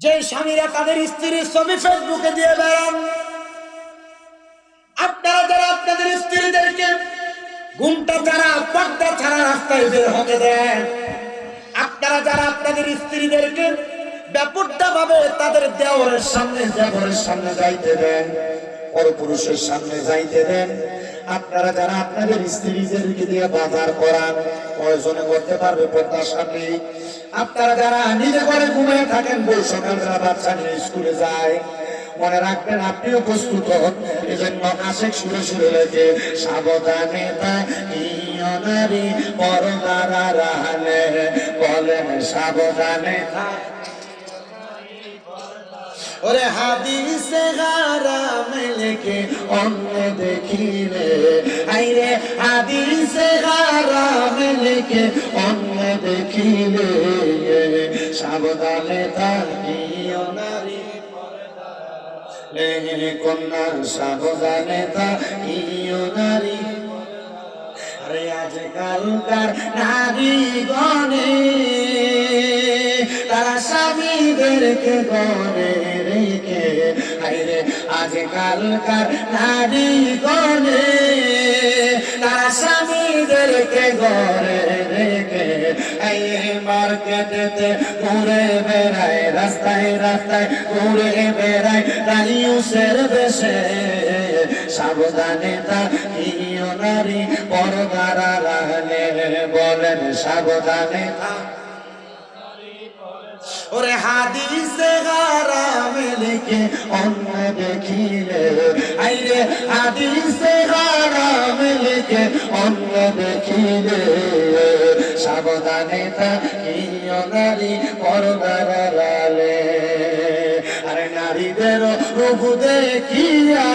যে স্বামীরা তাদের স্ত্রীর ছবি ফেসবুকে দিয়ে বেড়ান, আপনারা যারা আপনাদের স্ত্রীদেরকে ঘুমটা ছাড়া পর্দা ছাড়া রাস্তায় বের হতে দেন, আপনারা যারা আপনাদের স্ত্রীদেরকে ব্যাপারটা ভাবে তাদের দেওরের সামনে দেবরের সামনে যাইতে দেন, পরপুরুষের সামনে যাইতে দেন, আপনারা যারা আপনাদের স্ত্রীদেরকে দিয়ে বাজার করান, কয়জনে করতে পারবে পর্দার সামনে? আপনারা যারা নিজে ঘরে ঘুমিয়ে থাকেন, বউ সকালবেলা বাচ্চা নিয়ে স্কুলে যায়, মনে রাখবেন আপনিও প্রস্তুত হন। এই জন্য আশেক সুরে সুরে লেগে সাবধানে থাকিও নারী পর্দার আড়ালে, বলেন সাবধানে। ওরে হাদিসে হারাম লেখে অন্য দেখিলে, আইরে হাদিসে হারাম লেখে অন্য দেখিলে, সাবধানে থাকিও নারী কন্যা, সাবধানে থাকিও নারী। আরে আজকালকার নারী গণে তারা স্বামীদেরকে গণে রেখে, আরে আজকালকার নারী গণে তারা স্বামীদেরকে গড়ে রেখে, এই মার্কেটেতে ঘুরে বেড়ায়, রাস্তায় রাস্তায় ঘুরে বেড়ায় রাইউসের বেশে, সাবধানে থাকিও নারী পর্দার আড়ালে, বলেন সাবধানে। ওরে হাদিসে হারাম লেখে অন্য দেখিলে, আইরে হাদিসে হারাম লেখে অন্য দেখিলে, সাবধানে থাকিও নারী পর্দার আড়ালে। আরে নারীদের রূপ দেখিয়া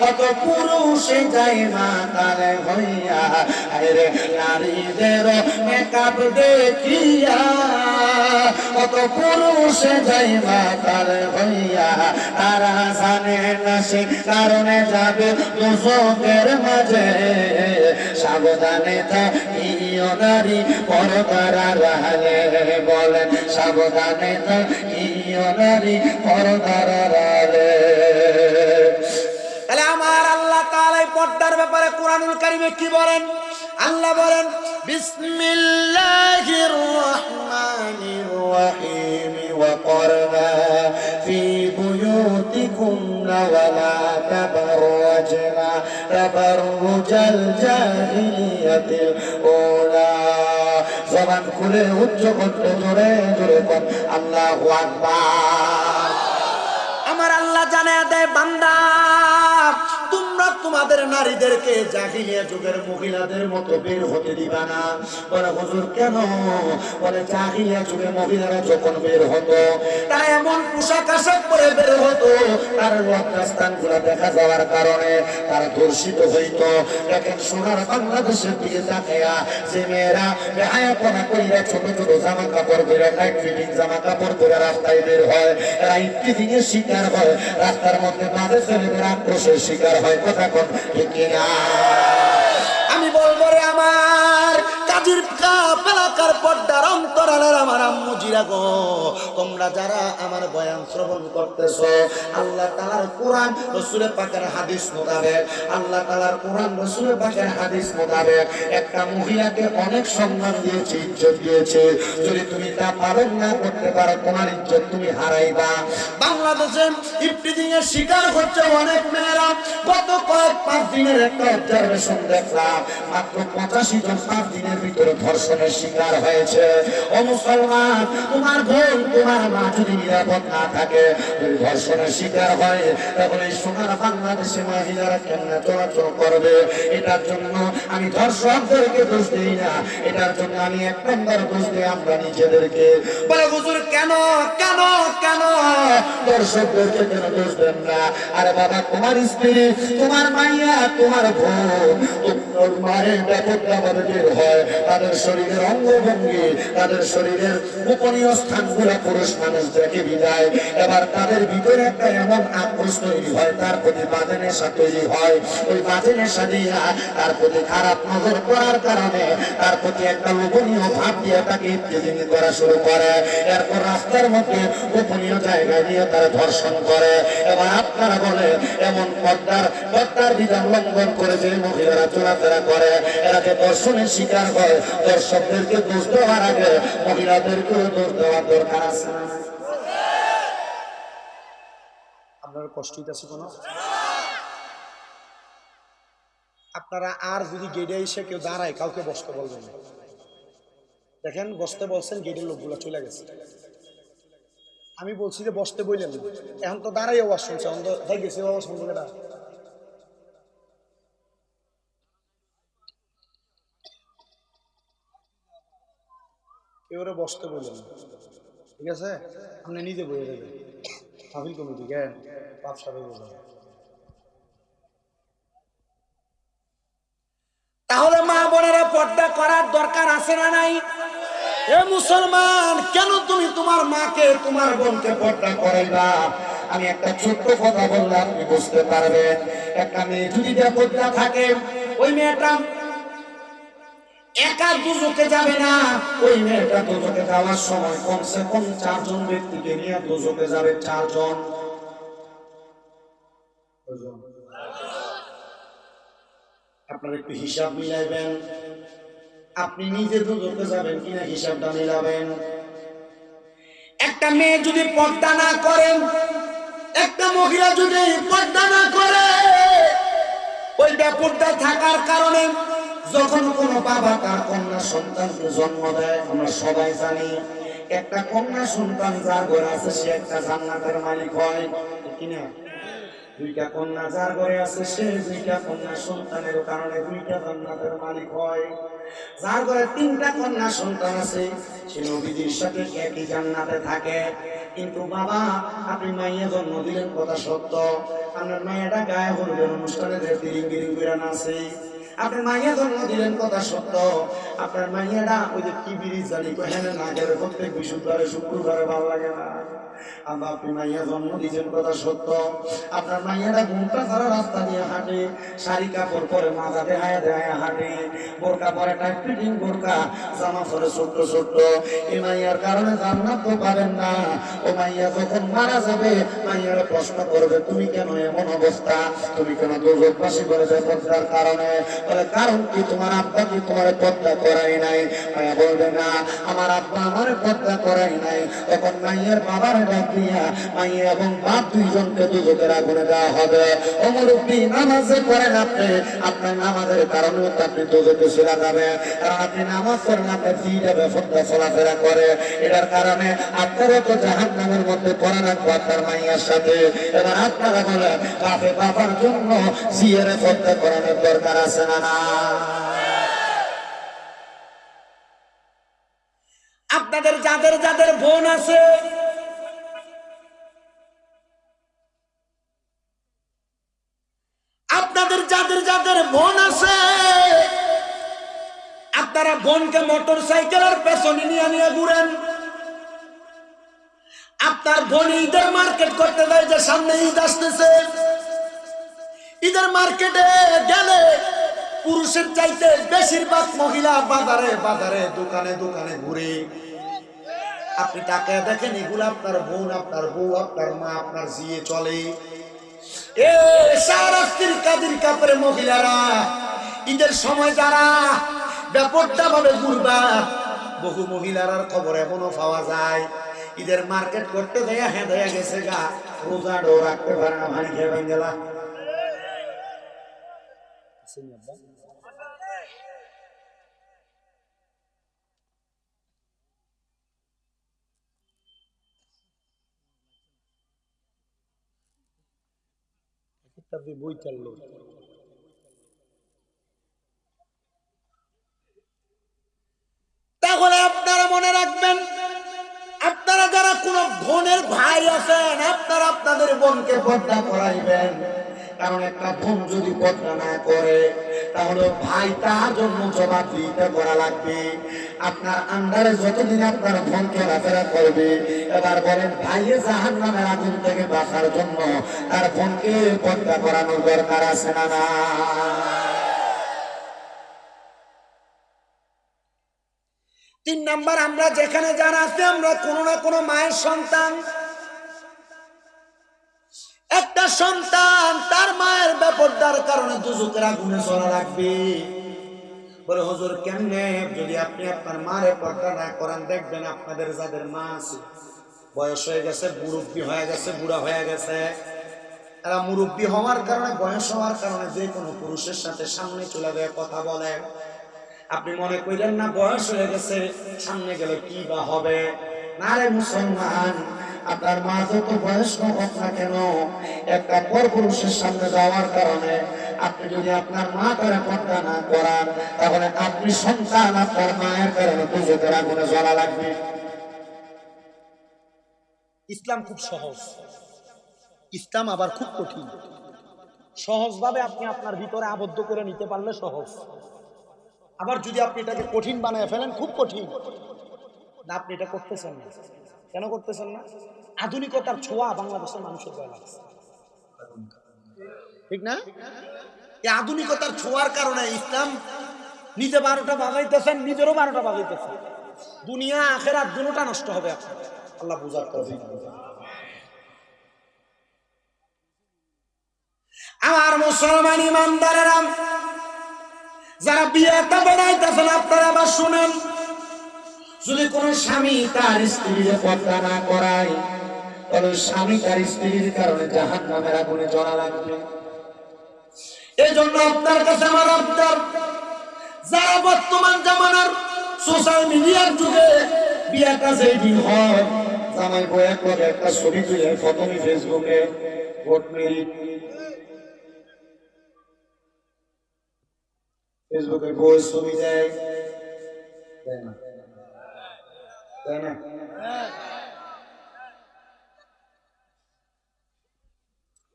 কত পুরুষে যায় মাতাল হইয়া, আরে নারীদের মেকআপ দেখিয়া কত পুরুষে যায় মাতাল হইয়া, তারা জানে না সে কারণে যাবে দোজখের মাঝে, সাবধানে থাকিও নারী পর্দার আড়ালে, বলেন সাবধানে থাকিও নারী পর্দার আড়ালে। তাহলে আমার আল্লাহ তাআলা পর্দার ব্যাপারে কুরআনুল কারীমে কি বলেন? আল্লাহ বলেন বিসমিল্লাহির রহমানির রহিম, ওয়া করনা ফি বুয়ুতিকুমনা ওয়া লা তাবাররাজনা তাবাররুজাল জাহিলিয়াতিল উলা। জবান খুলে উচ্চ কণ্ঠে জোরে জোরে বল আল্লাহু আকবার। আমার আল্লাহ জানায়া দেয়, বান্দা তোমরা তোমাদের নারীদেরকে জাহিলিয়া যুগের মহিলাদের মতো বের হতে দিবা না। বলে হুজুর কেন? বলে জাহিলিয়া যুগের মহিলারা যখন বের হতো তারা এমন পোশাক আশাক পরে বের হতো, তার লজ্জাস্থানগুলো দেখা যাওয়ার কারণে তারা ধর্ষিত হইত। দেখেন সোনার বাংলাদেশের দিকে তাকায়া যে মেয়েরা বেহায়াপনা কইরা ছোট ছোট জামা কাপড় পরে, টাইট ফিটিং জামা কাপড় পরে রাস্তায় বের হয়, এরা ইফতিজিং এর শিকার হয়, রাস্তার মধ্যে বাজে ছেলেদের আক্রোশের শিকার হয়। কথা কোন ঠিক না? আমি বলবো রে আমার কাজীর এলাকার পর্দার অন্তরালের আমার আম্মু জিরা গো, তোমরা যারা আমার বয়ান শ্রবণ করতেছো, আল্লাহ তাআলার কোরআন রাসূলের পাকের হাদিস মোতাবেক, আল্লাহ তাআলার কোরআন রাসূলের পাকের হাদিস মোতাবেক একটা মহিলাকে অনেক সম্মান দিয়েছে, ইজ্জত দিয়েছে। যদি তুমি তা পালন না করতে পারো তোমার ইজ্জত তুমি হারাইবা। বাংলাদেশে ইফতিজিং এর শিকার হচ্ছে অনেক মেয়েরা। গত কয়েক 5 দিনের একটা অবজারভেশন দেখলাম, মাত্র 85 জন 5 দিনের ভিতরে ধর্ষণের শিকার হয়েছে। ও মুসলমান, তোমার বোন তোমার মা যদি নিরাপদ না থাকে, যদি ধর্ষণের শিকার হয়, তাহলে এই সোনার বাংলাদেশে মহিলারা কেমনে চলাচল করবে? এটার জন্য আমি ধর্ষকদেরকে দোষ দিই না, এটার জন্য আমি 1 নম্বর দোষ দিই আমরা নিজেদেরকে। বলে হুজুর কেন কেন কেন দর্শকদেরকে কেন দোষ দেন না? আরে বাবা, তোমার স্ত্রী, তোমার মাইয়া, তোমার বোন মায়ের ব্যাপকভাবে বের হয়, তাদের শরীরের অঙ্গভঙ্গি, তাদের শরীরের গোপনীয় স্থানগুলো পুরুষ মানুষ দেখে বিদায়। এবার তাদের ভিতরে একটা এমন আক্রোশ তৈরি হয়, তার প্রতি বাজে নেশা তৈরি হয়। ওই বাজে নেশা দিয়ে তার প্রতি খারাপ নজর পড়ার কারণে তার প্রতি একটা লোভনীয় ভাব দিয়ে তাকে ইত্তেজিনি করা শুরু করে। এরপর রাস্তার মধ্যে গোপনীয় জায়গায় নিয়ে তারা ধর্ষণ করে। এবার আপনারা বলে এমন পর্দার বিধান লঙ্ঘন করে যে মহিলারা চলাফেরা করে, এরা যে ধর্ষণের শিকার হয়, দর্শকদেরকে দোষ দেওয়ার আগে মহিলাদেরকেও দোষ দেওয়ার দরকার আছে। আপনার কষ্ট হইতেছে কোন? আপনারা আর যদি গেটে এসে কেউ দাঁড়ায় কাউকে বসতে বলবেন না। দেখেন বসতে বলছেন, গেটের লোকগুলো চলে গেছে। আমি বলছি যে বসতে বললেন না, এখন তো দাঁড়াই আওয়াজ শুনছে, এখন তো হয়ে গেছে আওয়াজ শুনবে না। কেউ বসতে বললেন না, ঠিক আছে? আপনি নিজে বলে দেবেন মাহফিল কমিটি জ্ঞান পাপ সাথে বলবেন। তাহলে মা বোনেরা পর্দা করার দরকার আছে না নাই? এ মুসলমান, কেন তুমি তোমার মাকে তোমার বোনকে পর্দা করাইবা? আমি একটা ছোট্ট কথা বললে আপনি বুঝতে পারবেন। একটা মেয়ে যদি পর্দা থাকে, ওই মেয়েটা একা দুজকে যাবে না। ওই মেয়েটা দুজকে যাওয়ার সময় কমসে কম 4 জন ব্যক্তিকে নিয়ে দুজকে যাবে। 4 জন। আপনারা একটু হিসাব মিলাইবেন, আপনি নিজে দুজকে যাবেন কিনা হিসাবটা মিলাবেন। একটা মেয়ে যদি পর্দা না করেন, একটা মহিলা যদি পর্দা না করে, ওই বেপর্দা থাকার কারণে যখন কোন বাবা তার কন্যা সন্তানকে জন্ম দেয়, আমরা সবাই জানি একটা কন্যা সন্তান যার ঘরে আছে সে একটা জান্নাতের মালিক হয় কিনা? 2টা কন্যা যার ঘরে আছে সে 2টা কন্যা সন্তানের কারণে 2টা জান্নাতের মালিক হয়। যার ঘরে 3টা কন্যা সন্তান আছে সে নবীজির সাথে একই জান্নাতে থাকে। কিন্তু বাবা, আপনি মাইয়া জন্ম দিলেন, কথা সত্য, আপনার মাইয়াটা গায়ে হলুদের অনুষ্ঠানে যে তিরিং বিরিং করে নাচে। আপনার মাইয়া জন্ম দিলেন, কথা সত্য, আপনার মাইয়াটা ওই যে কি বিড়ি জানি হেনে না গেলে প্রত্যেক বিশুদ্ধবারে শুক্রবারে ভালো লাগে না। আপনি মাইয়া জন্ম দিয়েছেন, কথা সত্য, আপনার মাইয়াটা ঘুমটা ছাড়া রাস্তা দিয়ে হাঁটে, শাড়ি কাপড় পরে মাথা দেহায় দেহায় হাঁটে, বোরকা পরে টাইট ফিটিং বোরকা, জামা পরে ছোট্ট ছোট্ট। এই মাইয়ার কারণে জান্নাত তো পাবেন না। ও মাইয়া যখন মারা যাবে, মাইয়ার প্রশ্ন করবে তুমি কেন এমন অবস্থা, তুমি কেন দুর্যোগবাসী করে যায় পর্দার কারণে? বলে কারণ কি, তোমার আব্বা কি তোমার পর্দা করাই নাই? মাইয়া বলবে না, আমার আব্বা আমার পর্দা করাই নাই। তখন মাইয়ার বাবার ডাক দিয়া মাইয়া এবং বাপ 2 জনকে দুজকের আগুনে দেওয়া হবে। ও মুরব্বী, নামাজে পড়েন আপনি, আপনার নামাজের কারণে আপনি দুজকে চলে যাবে। কারণ আপনি নামাজ পড়েন, আপনার দিটা বেপর্দা চলাফেরা করে, এটার কারণে আপনারও তো জাহান্নামের মধ্যে পড়ে রাখবো আপনার মাইয়ার সাথে। এবার আপনারা বলে বাপে বাবার জন্য জিয়ারে পর্দা করানোর দরকার আছে না না? আপনাদের যাদের যাদের বোন আছে, আপনাদের যাদের যাদের বোন আছে, আপনারা বোনকে মোটর সাইকেলের পেছনে নিয়ে নিয়ে ঘুরেন। আপনার বোন ঈদের মার্কেট করতে দেয়, যে সামনে ঈদ আসতেছে, ঈদের মার্কেটে গেলে পুরুষের চাইতে বেশিরভাগ মহিলা বাজারে বাজারে দোকানে দোকানে ঘুরে। আপনি তাকে দেখেন, এগুলো আপনার বোন, আপনার বউ, আপনার মা, আপনার জিয়ে চলে। এ সারাস্তির কাদির কাপড়ে মহিলারা ঈদের সময় যারা ব্যাপারটা ভাবে ঘুরবা, বহু মহিলার খবর এখনো পাওয়া যায় ঈদের মার্কেট করতে দেয়া হ্যাঁ দেয়া গেছে গা, রোজা ডো রাখতে পারে না, ভারী খেয়ে ভেঙে গেলা। বই চাললো, তাহলে আপনারা মনে রাখবেন, আপনারা যারা কোন বোনের ভাই আছেন, আপনারা আপনাদের বোনকে পর্দা করাইবেন। কারণ একটা বোন যদি পর্দা না করে তাহলে ভাই তার জন্য জবাবদিহিতা করা লাগবে। আপনার আন্ডারে যতদিন আপনার বোন চলাফেরা করবে, এবার বলেন ভাইয়ে জাহান্নামের আগুন থেকে বাঁচার জন্য তার বোনকে পর্দা করানোর দরকার আছে না না? 3 নাম্বার, আমরা যেখানে যারা আছি আমরা কোনো না কোনো মায়ের সন্তান। একটা সন্তান তার মায়ের বেপরদার কারণে দুজকের আগুনে জ্বলা লাগবে। বলে হুজুর কেমনে? যদি আপনি আপনার মারে পর্দা না করেন, দেখবেন আপনাদের যাদের মা আছে বয়স হয়ে গেছে, মুরব্বী হয়ে গেছে, বুড়া হয়ে গেছে, এরা মুরব্বী হওয়ার কারণে, বয়স হওয়ার কারণে যে কোনো পুরুষের সাথে সামনে চলে গিয়ে কথা বলে। আপনি মনে করেন না বয়স হয়ে গেছে, সামনে গেলে কি বা হবে? না রে মুসলমান, আপনার মা যত বয়স্ক হোক না কেন, একটা পরপুরুষের সামনে যাওয়ার কারণে আপনি যদি আপনার মা করে পর্দা না করান, তাহলে আপনি সন্তান আপনার মায়ের কারণে দুজকের আগুনে জ্বলা লাগবে। ইসলাম খুব সহজ, ইসলাম আবার খুব কঠিন। সহজভাবে আপনি আপনার ভিতরে আবদ্ধ করে নিতে পারলে সহজ, আবার যদি আপনি এটাকে কঠিন বানায় ফেলেন, খুব কঠিন। না, আপনি এটা করতেছেন না। কেন করতেছেন না? আধুনিকতার ছোঁয়া বাংলাদেশের মানুষের গায়ে লাগছে, ঠিক না? এই আধুনিকতার ছোঁয়ার কারণে ইসলাম নিজে 12টা বাজাইতেছেন, নিজেরও 12টা বাজাইতেছেন। দুনিয়া আখিরাত দুটোটা নষ্ট হবে আপনার। আল্লাহ বুঝার তৌফিক দিন। আমার মুসলমান ইমানদারেরা, যারা বিয়েটা বানাইতেছেন আপনারা আবার শুনেন, যদি কোনো স্বামী তার স্ত্রীর পর্দা না করায়, তাহলে স্বামী তার স্ত্রীর কারণে জাহান্নামের আগুনে জ্বলা লাগবে। এই জন্য আপনার কাছে আমার আবদার, যারা বর্তমান জামানার সোশ্যাল মিডিয়ার যুগে বিয়েটা যেই দিন হয়, জামাই বউ এক লগে একটা ছবি তুলে প্রথমে ফেসবুকে ভোট মেরি, ফেসবুকে বউয়ের ছবি দেয়, দেয় না? দেয় না?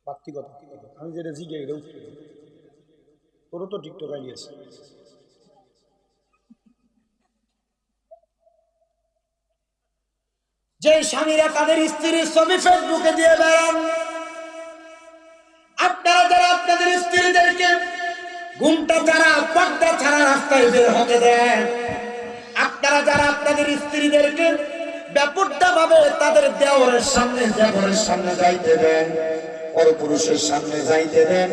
ব্যক্তিগত আমি যেটা জিগে এটা উঠতে, তোরও তো টিকটক আইয়াছে। যে স্বামীরা তাদের স্ত্রীর ছবি ফেসবুকে দিয়ে বেড়ান, আপনারা যারা আপনাদের স্ত্রীদেরকে ঘুমটা যারা পর্দা ছাড়া রাস্তায় বের হতে দেন, আপনারা যারা আপনাদের স্ত্রীদেরকে ব্যাপারটা ভাবে তাদের দেওরের সামনে, দেবরের সামনে যাইতে দেন, পরপুরুষের সামনে যাইতে দেন,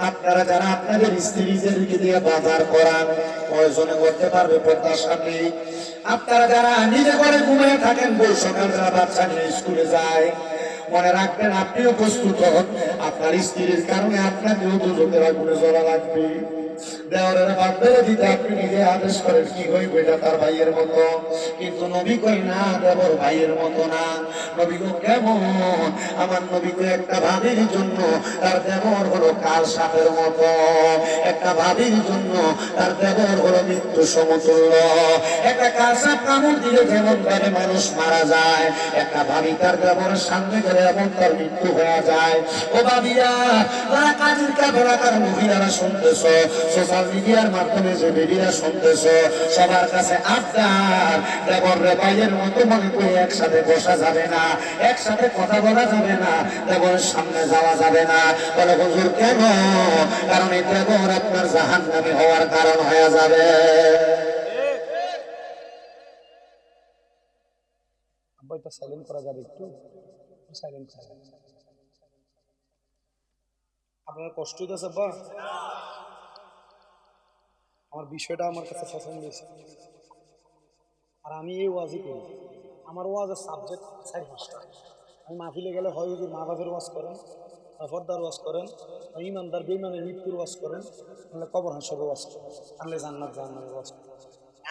আপনারা যারা আপনাদের স্ত্রীদেরকে দিয়ে বাজার করান, কয়জনে করতে পারবে পর্দার সামনে? আপনারা যারা নিজে ঘরে ঘুমিয়ে থাকেন, বউ সকালবেলা বাচ্চা নিয়ে স্কুলে যায়, মনে রাখবেন আপনিও প্রস্তুত হন, আপনার স্ত্রীর কারণে আপনাকেও দুজকের আগুনে জ্বলা লাগবে। দেওরের বাপের দিতে আপনি নিজে আদেশ করেন কি হইবে, এটা তার ভাইয়ের মতো, কিন্তু নবী কই না দেবর ভাইয়ের মতো না। নবী গো কেমন? আমার নবী কই একটা ভাবির জন্য তার দেবর হলো কাল সাপের মতো, একটা ভাবির জন্য তার দেবর হলো মৃত্যু সমতুল্য। একটা কাল সাপ কামড় দিলে যেমন ভাবে মানুষ মারা যায়, একটা ভাবি তার দেবরের সামনে গেলে এমন তার মৃত্যু হয়ে যায়। ও ভাবিয়া, তারা কাজের কাপড়াকার মহিলারা শুনতেছ, সোশ্যাল মিডিয়ার মাধ্যমে যে বেবিরা শুনতেছ, সবার কাছে আবদার, দেবর রে ভাইয়ের মতো মনে করে একসাথে বসা যাবে না, একসাথে কথা বলা যাবে না, দেবরের সামনে যাওয়া যাবে না। বলে হুজুর কেন? কারণ এই দেবর আপনার জাহান্নামী হওয়ার কারণ হয়ে যাবে। আব্বা সাইলেন্ট করা যাবে? একটু সাইলেন্ট করা যাবে? আপনার কষ্ট হইতেছে আব্বা? আমার বিষয়টা আমার কাছে পছন্দ হয়েছে, আর আমি এই ওয়াজই করি। আমার ওয়াজের সাবজেক্ট 4-5টা। আমি মাহফিলে গেলে হয় হুজুর মা বাপের ওয়াজ করেন, ফর্দার ওয়াজ করেন, ইমানদার বেঈমানের মৃত্যুর ওয়াজ করেন, নাহলে কবর হাসরের ওয়াজ করেন, নাহলে জান্নাত জাহান্নামের ওয়াজ করেন।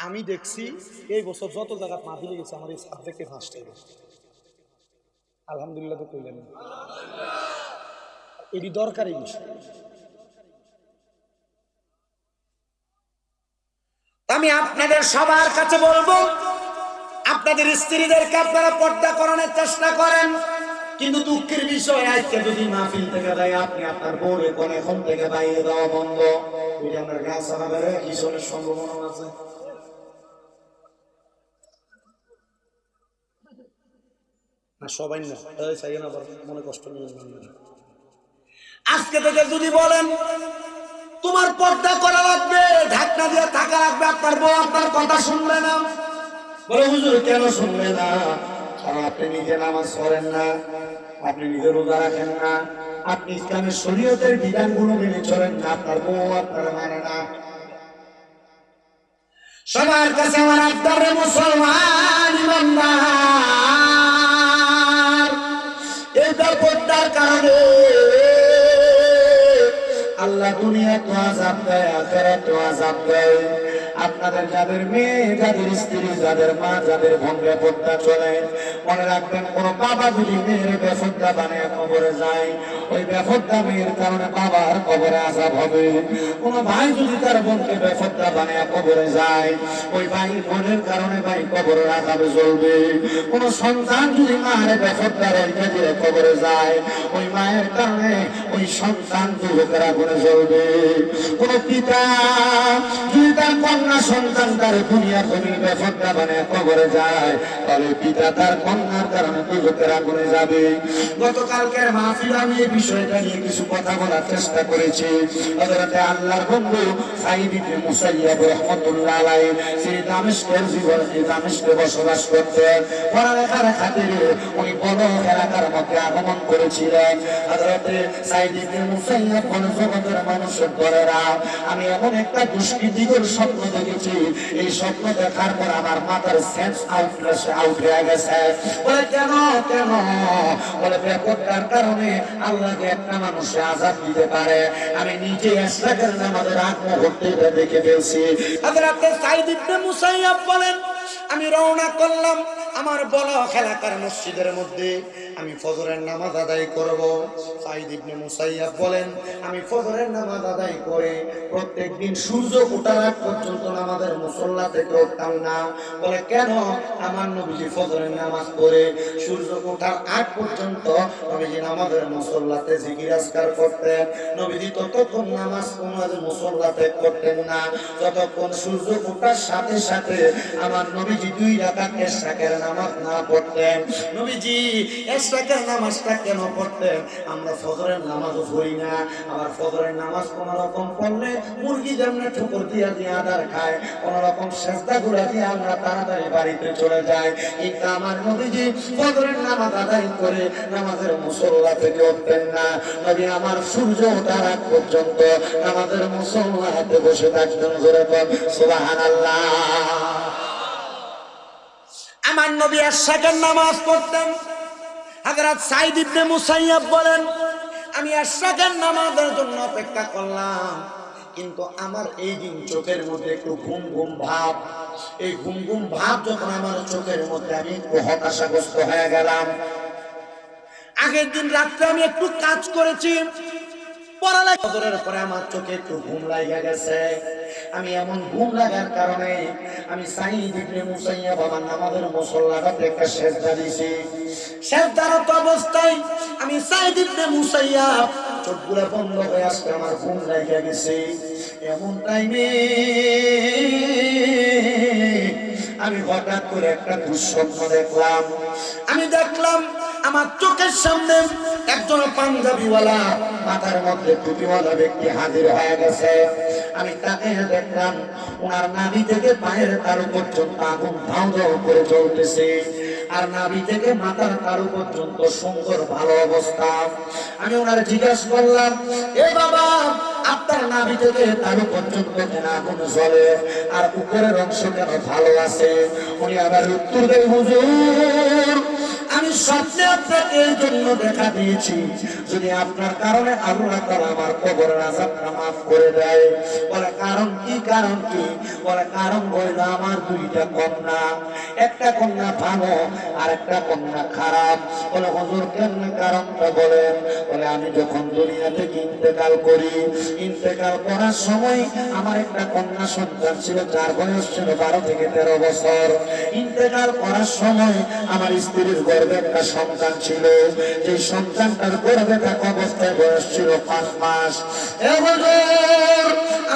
আমি দেখছি এই বছর যত জায়গায় মাহফিলে গেছে আমার এই সাবজেক্টে 5টাই গেছে। আলহামদুলিল্লাহ তো কইলেন, এটি দরকারি বিষয়। আমি আপনাদের সবার কাছে বলবো, আপনাদের স্ত্রীদেরকে আপনারা পর্দা করানোর চেষ্টা করেন, কিন্তু দুঃখের বিষয় আজকে যদি মাহফিল থেকে দেয় আপনি আপনার বউরে কোন এখন থেকে বাইরে দেওয়া বন্ধ, যদি আমরা গাছ আমাদের কিশোরের সম্ভাবনা আছে। না সবাই না, আবার মনে কষ্ট নিয়ে আজকে থেকে যদি বলেন তোমার পর্দা করা লাগবে, ঢাকনা দিয়ে থাকা লাগবে, আপনার বউ আপনার কথা শুনবে না। বলে হুজুর কেন শুনবে না? কারণ আপনি নিজে নামাজ পড়েন না, আপনি নিজে রোজা রাখেন না, আপনি ইসলামের শরীয়তের বিধানগুলো মেনে চলেন না, আপনার বউ আপনার মানে না। সবার কাছে আমার আব্দারে মুসলমান ইমানদার, এই পর্দার কারণে আল্লাহ দুনিয়া তো আযাব দেয়, আখিরাত তো আযাব দেয়। আপনাদের যাদের মেয়ে, যাদের স্ত্রী, যাদের মা, যাদের ভঙ্গে পর্দা চলে, মনে রাখবেন কোন বাবা যদি মেয়ের বেপর্দা বানিয়ে কবরে যায়, ওই বেপর্দা মেয়ের কারণে বাবার কবরে আযাব হবে। কোন ভাই যদি তার বোনকে বেপর্দা বানিয়ে কবরে যায়, ওই ভাই বোনের কারণে ভাই কবরের আযাবে জ্বলবে। কোন সন্তান যদি মায়ের বেপর্দা রেখে দিয়ে কবরে যায়, ওই মায়ের কারণে ওই সন্তান দুর্ভোগের আগুনে জ্বলবে। কোন পিতা যদি তার কন্যা সন্তান তার দুনিয়া জমির বেপর্দা বানিয়ে কবরে যায়, তাহলে পিতা তার কন্যার কারণে দুর্ভোগের আগুনে যাবে। গতকালকের মাহফিলে আমি এই বিষয়টা নিয়ে কিছু কথা বলার চেষ্টা করেছি। হযরতে আল্লাহর বন্ধু সাঈদ ইবনে মুসাইয়্যিব রাহমাতুল্লাহ আলাইহি সেই দামেস্কের জীবনে দামেস্কে বসবাস করতেন। পড়ালেখার খাতিরে উনি বড় এলাকার মধ্যে আগমন করেছিলেন। হযরতে সাঈদ ইবনে মুসাইয়্যিব বলেন, জগতের মানুষের দরেরা, আমি এমন একটা দুষ্কৃতিকর স্বপ্ন দেখেছি, এই স্বপ্ন দেখার পর আমার মাথার সেন্স আউট হয়ে গেছে। বলে কেন কেন? বলে বেপরদার কারণে আল্লাহ যে একটা মানুষে আযাব দিতে পারে, আমি নিজে ইশরাকের নামাজের আগ মুহূর্তে দেখে ফেলছি। হযরত সাঈদ ইবনে মুসাইয়্যিব বলেন, আমি রওনা করলাম আমার বলখ এলাকার মসজিদের মধ্যে, আমি ফজরের নামাজ আদায় করব। সাঈদ ইবনে মুসাইয়্যিব বলেন, আমি ফজরের নামাজ আদায় করে প্রত্যেকদিন সূর্য ওঠার আগ পর্যন্ত নামাজের মুসল্লা থেকে উঠতাম না। বলে কেন? আমার নবীজি ফজরের নামাজ পড়ে সূর্য ওঠার আগ পর্যন্ত নবীজি নামাজের মুসল্লাতে জিকির আজকার করতেন। নবীজি ততক্ষণ নামাজ মুসল্লাতে করতেন না যতক্ষণ সূর্য ওঠার সাথে সাথে আমার নবীজি 2 রাকাত ইশরাকের নামাজ না পড়তেন। নবীজি ইশরাকের নামাজটা কেন পড়তেন? আমরা ফজরের নামাজও পড়ি না, আবার ফজরের নামাজ কোন রকম পড়লে মুরগি যেমন ঠুকুর দিয়া দিয়ে আদার খায়, কোন রকম সেজদা ঘুরা দিয়ে আমরা তাড়াতাড়ি বাড়িতে চলে যাই। কিন্তু আমার নবীজি ফজরের নামাজ আদায় করে নামাজের মুসল্লা থেকে উঠতেন না। নবী আমার সূর্য ওঠার আগ পর্যন্ত নামাজের মুসল্লাতে বসে থাকতেন। জোরে বল সুবহানাল্লাহ। আমার নবী ইশরাকের নামাজ পড়তেন। হযরত সাঈদ ইবনে মুসাইয়্যিব বলেন, আমি ইশরাকের নামাজের জন্য অপেক্ষা করলাম, কিন্তু আমার এই দিন চোখের মধ্যে একটু ঘুম ঘুম ভাব। এই ঘুম ঘুম ভাব যখন আমার চোখের মধ্যে, আমি একটু হতাশাগ্রস্ত হয়ে গেলাম। আগের দিন রাত্রে আমি একটু কাজ করেছি, পড়ালেখার পরে আমার চোখে একটু ঘুম লাগা গেছে। আমি এমন ঘুম লাগার কারণে আমি সাঈদ ইবনে মুসাইয়্যিব আমার নামাজের মুসল্লাতে একটা সেজদা দিয়েছি। সেজদারত অবস্থায় আমি সাঈদ ইবনে মুসাইয়্যিব চোখগুলো বন্ধ হয়ে আসছে, আমার ঘুম লাগা গেছে। এমন টাইমে আমি হঠাৎ করে একটা দুঃস্বপ্ন দেখলাম। আমি দেখলাম আমার চোখের সামনে একজন পাঞ্জাবিওয়ালা মাথার মধ্যে টুপিওয়ালা ব্যক্তি হাজির হয়ে গেছে। আমি তাকে দেখলাম ওনার নাভি থেকে পায়ের তালু পর্যন্ত আগুন ধাউ ধাউ করে জ্বলতেছে, আর নাভি থেকে মাথার তালু পর্যন্ত সুন্দর ভালো অবস্থা। আমি ওনার জিজ্ঞাসা করলাম, এ বাবা, আপনার নাভি থেকে তালু পর্যন্ত কেন আগুন জ্বলে, আর উপরের অংশ কেন ভালো আছে? উনি আবার উত্তর দেন, হুজুর, আমি স্বপ্নে আপনাকে এই জন্য দেখা দিয়েছি, যদি আপনার কারণে আল্লাহ তাআলা আমার কবরের আযাবটা মাফ করে দেয়। বলে কারণ কি? কারণ কি? বলে কারণ হইল আমার 2টা কন্যা, একটা কন্যা ভালো আর একটা কন্যা খারাপ। বলে হুজুর কেন কারণটা বলেন? বলে আমি যখন দুনিয়া থেকে ইন্তেকাল করি, ইন্তেকাল করার সময় আমার একটা কন্যা সন্তান ছিল, যার বয়স ছিল 12 থেকে 13 বছর। ইন্তেকাল করার সময় আমার স্ত্রীর গর্ভে একটা সন্তান ছিল, যে সন্তানটার গর্ভে থাকা অবস্থায় বয়স ছিল 5 মাস।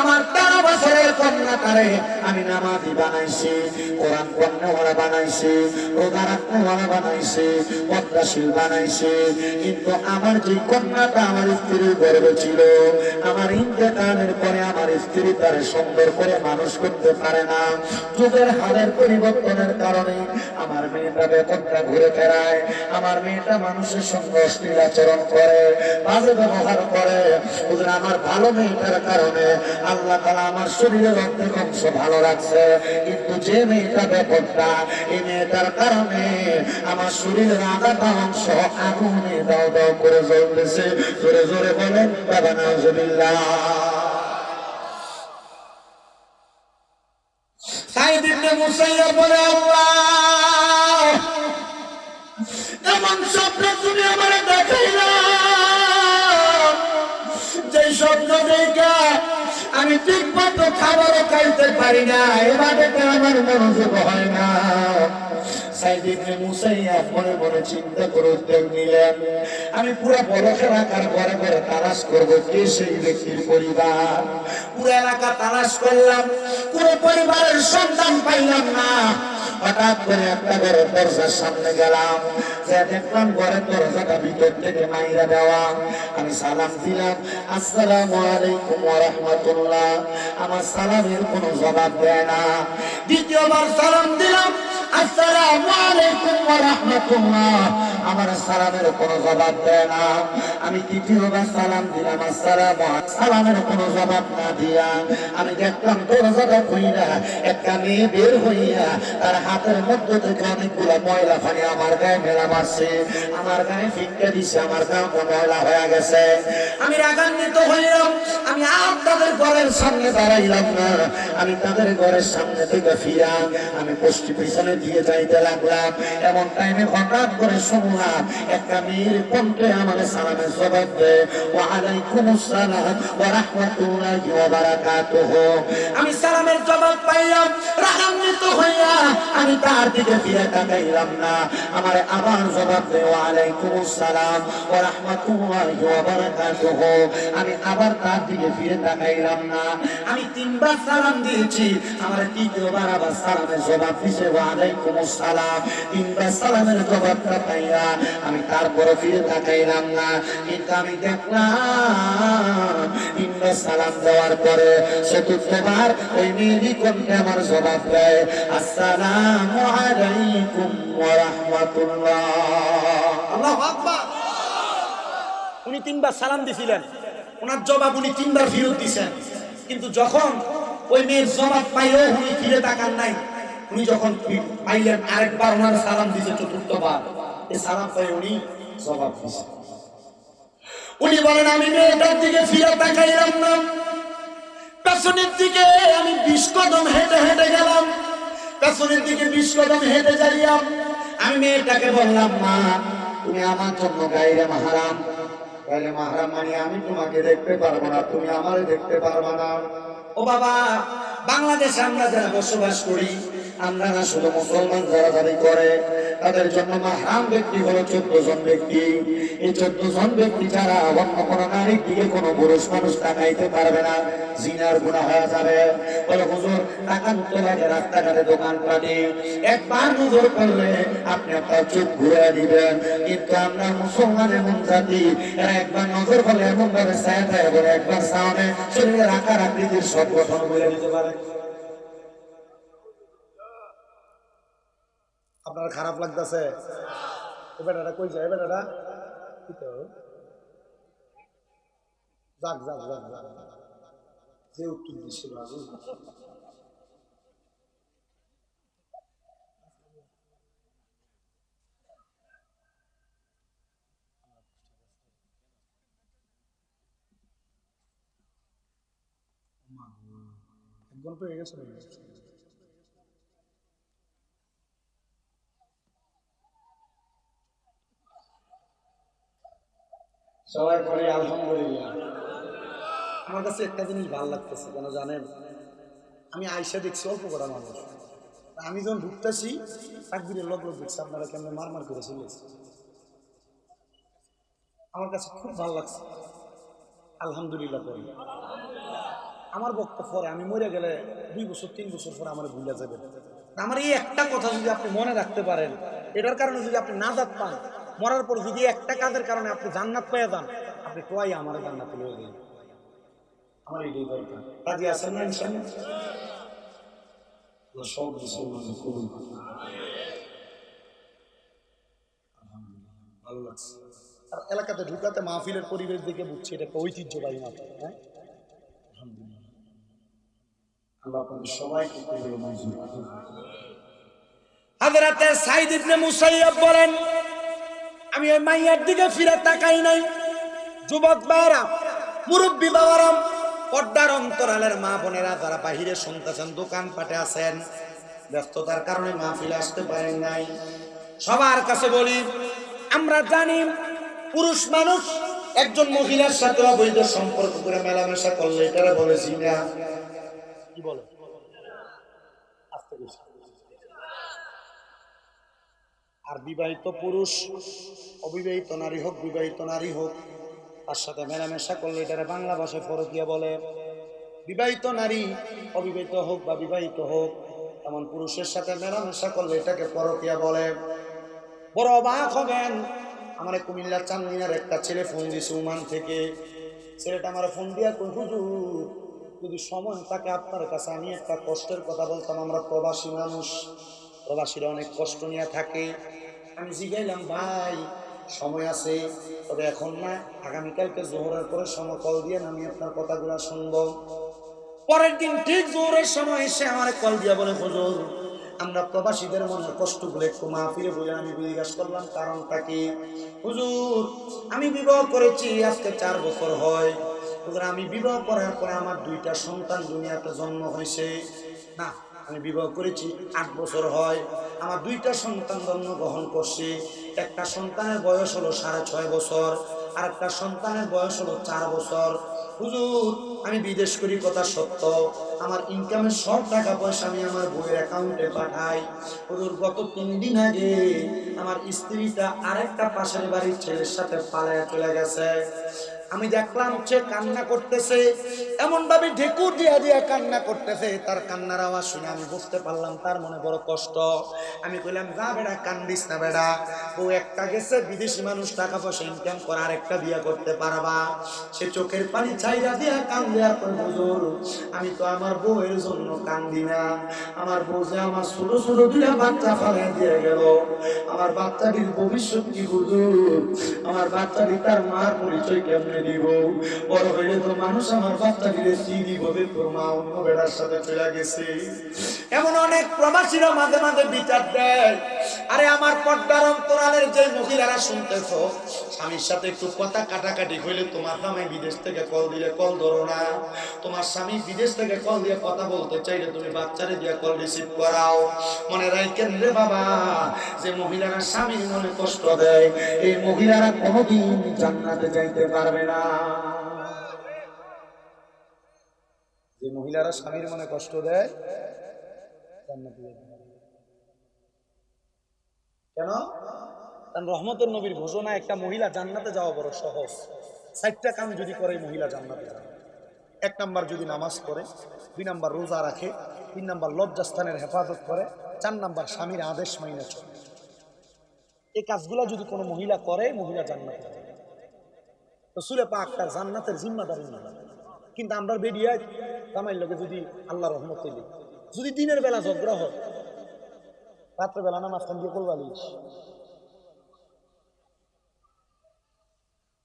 আমার 13 বছরের কন্যাটারে আমি নামাজি বানাইছি, কোরআন পড়নেওয়ালা বানাইছি, রোজা রাখনেওয়ালা বানাইছি, পদ্মাশীল বানাইছি, কিন্তু আমার যে কন্যাটা আমার স্ত্রীর গর্ভে ছিল, আমার ইন্তেকালের পরে আমার স্ত্রী তার সুন্দর করে মানুষ করতে পারে না। যুগের হালের পরিবর্তনের কারণে আমার মেয়েটা বেতনটা ঘুরে ফেরায়, আমার মেয়েটা মানুষের সঙ্গে অশ্লীল আচরণ করে, বাজে ব্যবহার করে। আমার ভালো মেয়েটার কারণে আল্লাহ তাআলা আমার শরীরের অর্ধেক অংশ ভালো রাখছে, কিন্তু যে মেয়েটা বেপরদা, এই মেয়েটার কারণে আমার শরীরের আধাটা অংশ আগুনে দাও দাও করে জ্বলতেছে। জোরে জোরে বলেন বাবা নাউজুবিল্লাহ। সাইদ ইবনে মুসাইয়্যিব বলে, আল্লাহ এমন স্বপ্ন তুমি আমারে দেখাইলা, যে স্বপ্ন দেখা আমি ঠিক মতো খাবারও খাইতে পারি না, এবারেতে আমার মনোযোগ হয় না। সাইদ ইবনে মুসাইয়্যিব মনে মনে চিন্তা করে উদ্যোগ নিলেন, আমি পুরো বড় এলাকার ঘরে ঘরে তালাশ করব কে সেই ব্যক্তির পরিবার। পুরো এলাকা তালাশ করলাম, পুরো পরিবারের সন্তান পাইলাম না। হঠাৎ করে একটা ঘরের দরজার সামনে গেলাম, যে দেখলাম ঘরের দরজাটা ভিতর থেকে মাইরা দেওয়া। আমি সালাম দিলাম, আসসালামু আলাইকুম ওয়া রাহমাতুল্লাহ। আমার সালামের কোনো জবাব দেয় না। দ্বিতীয়বার সালাম দিলাম, আসসালামু আলাইকুম ওয়া রাহমাতুল্লাহ। আমার সালামের কোনো জবাব দেয় না। আমি তৃতীয়বার সালাম দিলাম, সালামের কোনো জবাব না দিয়া আমি দেখলাম দরজাটা খুইলা একটা মেয়ে বের হইয়া তার হাতের মধ্যে থেকে অনেকগুলো ময়লা পানি আমার গায়ে মেলা মারছে, আমার গায়ে ফিক্কা দিছে, আমার গায়ে ময়লা হয়ে গেছে। আমি রাগান্বিত হইলাম, আমি আর তাদের ঘরের সামনে দাঁড়াইলাম না, আমি তাদের ঘরের সামনে থেকে ফিরা আমি পশ্চিম পিছনে দিয়ে যাইতে লাগলাম। এমন টাইমে হঠাৎ করে শুনলাম একটা মেয়ের কণ্ঠে আমার সালামের জবাব দেয়, ওয়া আলাইকুমুস সালাম ওয়া রাহমাতুল্লাহি ওয়া বারাকাতুহু। আমি সালামের জবাব পাইলাম, রাগান্বিত হইয়া আমি তার দিকে ফিরে তাকাইলাম না, আমার আবার জবাব দেয়, ওয়া আলাইকুমুস সালাম ওয়া রাহমাতুল্লাহি ওয়া বারাকাতুহু। আমি আবার তার দিকে ফিরে তাকাইলাম না। আমি 3 বার সালাম দিয়েছি, আমার তৃতীয়বার আবার সালামের জবাব দিছে, ওয়া আলাইকুমুস সালাম। 3 বার সালামের জবাবটা পাইয়া আমি তারপরে ফিরে তাকাইলাম না, কিন্তু আমি দেখলাম 3 বার সালাম দেওয়ার পরে চতুর্থবার ওই মেয়েরই কণ্ঠে আমার জবাব দেয়, আসসালামু আলাইকুম ওয়া রাহমাতুল্লাহ। আল্লাহু আকবার। উনি 3 বার সালাম দিছিলেন, ওনার জবাব উনি 3 বার ফেরত দিয়েছেন, কিন্তু যখন ওই মেয়ের জবাব পাইও উনি ফিরে তাকান নাই। উনি যখন পাইলেন আরেকবার ওনার সালাম দিয়েছে, চতুর্থবার এই সালাম পাই উনি জবাব দিয়েছেন। উনি বলেন, আমি মেয়েটার দিকে ফিরে তাকাইলাম না, পেছনের দিকে আমি 20 কদম হেঁটে হেঁটে গেলাম। পেছনের দিকে 20 কদম হেঁটে যাইলাম, আমি মেয়েটাকে বললাম, মা তুমি আমার জন্য গায়রে মাহরাম। গায়রে মাহরাম মানে আমি তোমাকে দেখতে পারবো না, তুমি আমারে দেখতে পারবা না। ও বাবা, বাংলাদেশে আমরা যারা বসবাস করি, আমরা না শুধু মুসলমান যারা দাবি করে তাদের জন্য মাহরাম ব্যক্তি হলো 14 জন ব্যক্তি। এই 14 জন ব্যক্তি যারা অন্য কোনো নারীর দিকে কোনো পুরুষ মানুষ তাকাইতে পারবে না, জিনার গুনাহ হয়ে যাবে। বলে হুজুর তাকান তো লাগে রাস্তাঘাটে দোকানপাটে, একবার নজর করলে আপনি আপনার চোখ ঘুরে দিবেন, কিন্তু আমরা মুসলমান এমন জাতি, এরা একবার নজর করলে এমন ভাবে ছায়া থাকে বলে একবার সামনে শরীরের আকার আকৃতির সব গঠন বলে দিতে পারে। আপনার খারাপ লাগতেছে? বেটাটা কই যায়? বেটাটা যাক যাক যাক যাক, যে উত্তর দিচ্ছে বাবু। একজন পেয়ে গেছে। সবাই পড়ে আলহামদুলিল্লাহ। আমার কাছে একটা জিনিস ভালো লাগতেছে কেন জানেন? আমি আয়সা দেখছি অল্প কটা মানুষ, আমি যখন ঢুকতেছি তাকবীরের লোক দেখছি আপনারা কেমন মারমার করে চলে আমার কাছে খুব ভালো লাগছে। আলহামদুলিল্লাহ পরে আমার বক্তব্য পরে আমি মরে গেলে 2 বছর 3 বছর পরে আমার ভুলে যাবেন। আমার এই একটা কথা যদি আপনি মনে রাখতে পারেন, এটার কারণে যদি আপনি নাজাত পান, মরার পর যদি একটা কাজের কারণে আপনি জান্নাত পেয়ে যান, আপনি তোয়াই আমার জান্নাত পেয়ে যাবেন। আমার এইটাই দরকার। রাজি আছেন না ইনশাআল্লাহ? সব মুসলমানের কবুল করুন। ভালো লাগছে। আর এলাকাতে ঢুকাতে মাহফিলের পরিবেশ দেখে বুঝছি এটা একটা ঐতিহ্যবাহী মাহফিল। হ্যাঁ, আলহামদুলিল্লাহ। আল্লাহ আপনাদের সবাইকে কবুল মঞ্জুর করুন। হযরতে সাঈদ ইবনে মুসাইয়্যিব বলেন, আমি ওই মাইয়ার দিকে ফিরে তাকাই নাই। যুবক ভাইরা, মুরব্বী বাবারা, পর্দার অন্তরালের মা বোনেরা যারা বাহিরে শুনতেছেন, দোকানপাটে আছেন, ব্যস্ততার কারণে মাহফিলে আসতে পারেন নাই, সবার কাছে বলি, আমরা জানি পুরুষ মানুষ একজন মহিলার সাথে অবৈধ সম্পর্ক করে মেলামেশা করলে এটারে বলে জিনা। কি বলে? আর বিবাহিত পুরুষ, অবিবাহিত নারী হোক বিবাহিত নারী হোক, তার সাথে মেলামেশা করলে এটারে বাংলা ভাষায় পরকীয়া বলে। বিবাহিত নারী অবিবাহিত হোক বা বিবাহিত হোক, এমন পুরুষের সাথে মেলামেশা করলে এটাকে পরকীয়া বলে। বড় অবাক হবেন, আমার কুমিল্লার চান্দিনার একটা ছেলে ফোন দিয়েছে ওমান থেকে। ছেলেটা আমার ফোন দিয়া কই, হুজুর যদি সময় থাকে আপনার কাছে আমি একটা কষ্টের কথা বলতাম। আমরা প্রবাসী মানুষ, প্রবাসীরা অনেক কষ্ট নিয়ে থাকে। আমি জিগাইলাম, ভাই সময় আছে, তবে এখন না, আগামীকালকে জোহরের পরে সময় কল দিয়ে আমি আপনার কথাগুলো শুনবো। পরের দিন ঠিক জোহরের সময় এসে আমার কল দিয়া বলে, হুজুর আমরা প্রবাসীদের মনের কষ্টগুলো একটু মাহফিলে বলে আমি জিজ্ঞাসা করলাম কারণটা কি। হুজুর আমি বিবাহ করেছি আজকে 4 বছর হয়। হুজুর আমি বিবাহ করার পরে আমার 2টা সন্তান দুনিয়াতে জন্ম হয়েছে। না, আমি বিবাহ করেছি 8 বছর হয়, আমার 2টা সন্তান জন্মগ্রহণ করছে। একটা সন্তানের বয়স হলো 6.5 বছর, আর একটা সন্তানের বয়স হলো 4 বছর। হুজুর আমি বিদেশ করি কথা সত্য, আমার ইনকামের সব টাকা পয়সা আমি আমার বইয়ের অ্যাকাউন্টে পাঠাই। হুজুর গত 3 দিন আগে আমার স্ত্রীটা আরেকটা পাশের বাড়ির ছেলের সাথে পালায়া চলে গেছে। আমি দেখলাম সে কান্না করতেছে, এমন ভাবে ঢেকুর দিয়া দিয়া কান্না করতেছে, তার কান্নার আওয়াজ শুনে আমি বুঝতে পারলাম তার মনে বড় কষ্ট। আমি কইলাম, যা বেড়া কান্দিস না বেড়া, ও একটা গেছে বিদেশি মানুষ, টাকা পয়সা ইনকাম করে আরেকটা বিয়ে করতে পারবা। সে চোখের পানি ছাইরা দিয়া কান্দে আর কই, হুজুর আমি তো আমার বউয়ের জন্য কান্দি না, আমার বউ যে আমার ছোট ছোট 2টা বাচ্চা ফেলে দিয়ে গেল, আমার বাচ্চাটির ভবিষ্যৎ কি হুজুর, আমার বাচ্চাটি তার মার পরিচয় কেমনে দিব, বড় হইলে তো মানুষ আমার বাচ্চাটিরে চিনি বলে তোর মা অন্য বেড়ার সাথে চলে গেছে। এমন অনেক প্রবাসীরা মাঝে মাঝে বিচার দেয়। আরে আমার পর্দার অন্তরালের যে মহিলারা শুনতেছো, স্বামীর সাথে একটু কথা কাটাকাটি হইলে তোমার স্বামী বিদেশ থেকে কল দিলে কল ধরো না। তোমার স্বামী বিদেশ থেকে কল দিয়ে কথা বলতে চাইলে তুমি বাচ্চারে দিয়ে কল রিসিভ করাও। মনে রাখেন রে বাবা, যে মহিলারা স্বামীর মনে কষ্ট দেয়, এই মহিলারা কোনোদিন জান্নাতে যাইতে পারবে না। যে মহিলারা স্বামীর মনে কষ্ট দেয় জান্নাতে যাইতে পারবে না। কেন? কারণ রহমতের নবীর ঘোষণা, একটা মহিলা জান্নাতে যাওয়া বড় সহজ। 4টা কাম যদি করে মহিলা জান্নাতে যাবে। 1 নাম্বার যদি নামাজ পড়ে, 2 নাম্বার রোজা রাখে, 3 নাম্বার লজ্জাস্থানের হেফাজত করে, 4 নাম্বার স্বামীর আদেশ মাইনে চলে। এই কাজগুলো যদি কোনো মহিলা করে, মহিলা জান্নাতে যাবে। রাসূল পাক তার জান্নাতের জিম্মাদারি নিলেন। কিন্তু আমরা বেরিয়ে কামাইর লোকে যদি আল্লাহ রহমত পেলে, যদি দিনের বেলা ঝগড়া হয়, রাত্রেবেলা নামাজ খান দিয়ে করবালিস,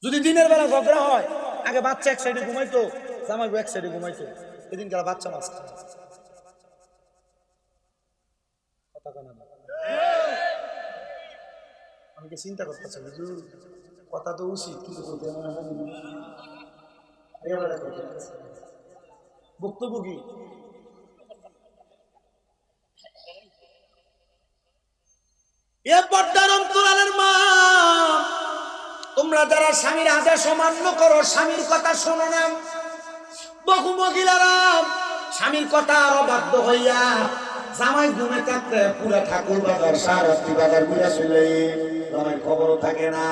যদি দিনের বেলা ঝগড়া হয়, আগে বাচ্চা এক সাইডে ঘুমাইতো, জামাই এক সাইডে ঘুমাইতো, এদিন কারা বাচ্চা মাছ খায়। আমাকে চিন্তা করতেছে, কথা তো উচিত কিন্তু বক্তব্য কি? এ পর্দার অন্তরালের মা, তোমরা যারা স্বামীর আদেশ অমান্য করো, স্বামীর কথা শোনো না, বহু মহিলারা স্বামীর কথা আরো বাধ্য হইয়া জামাই ঘুমে থাকতে পুরা ঠাকুর বাজার সারাস্তি বাজার ঘুরে চলে জামাই খবরও থাকে না।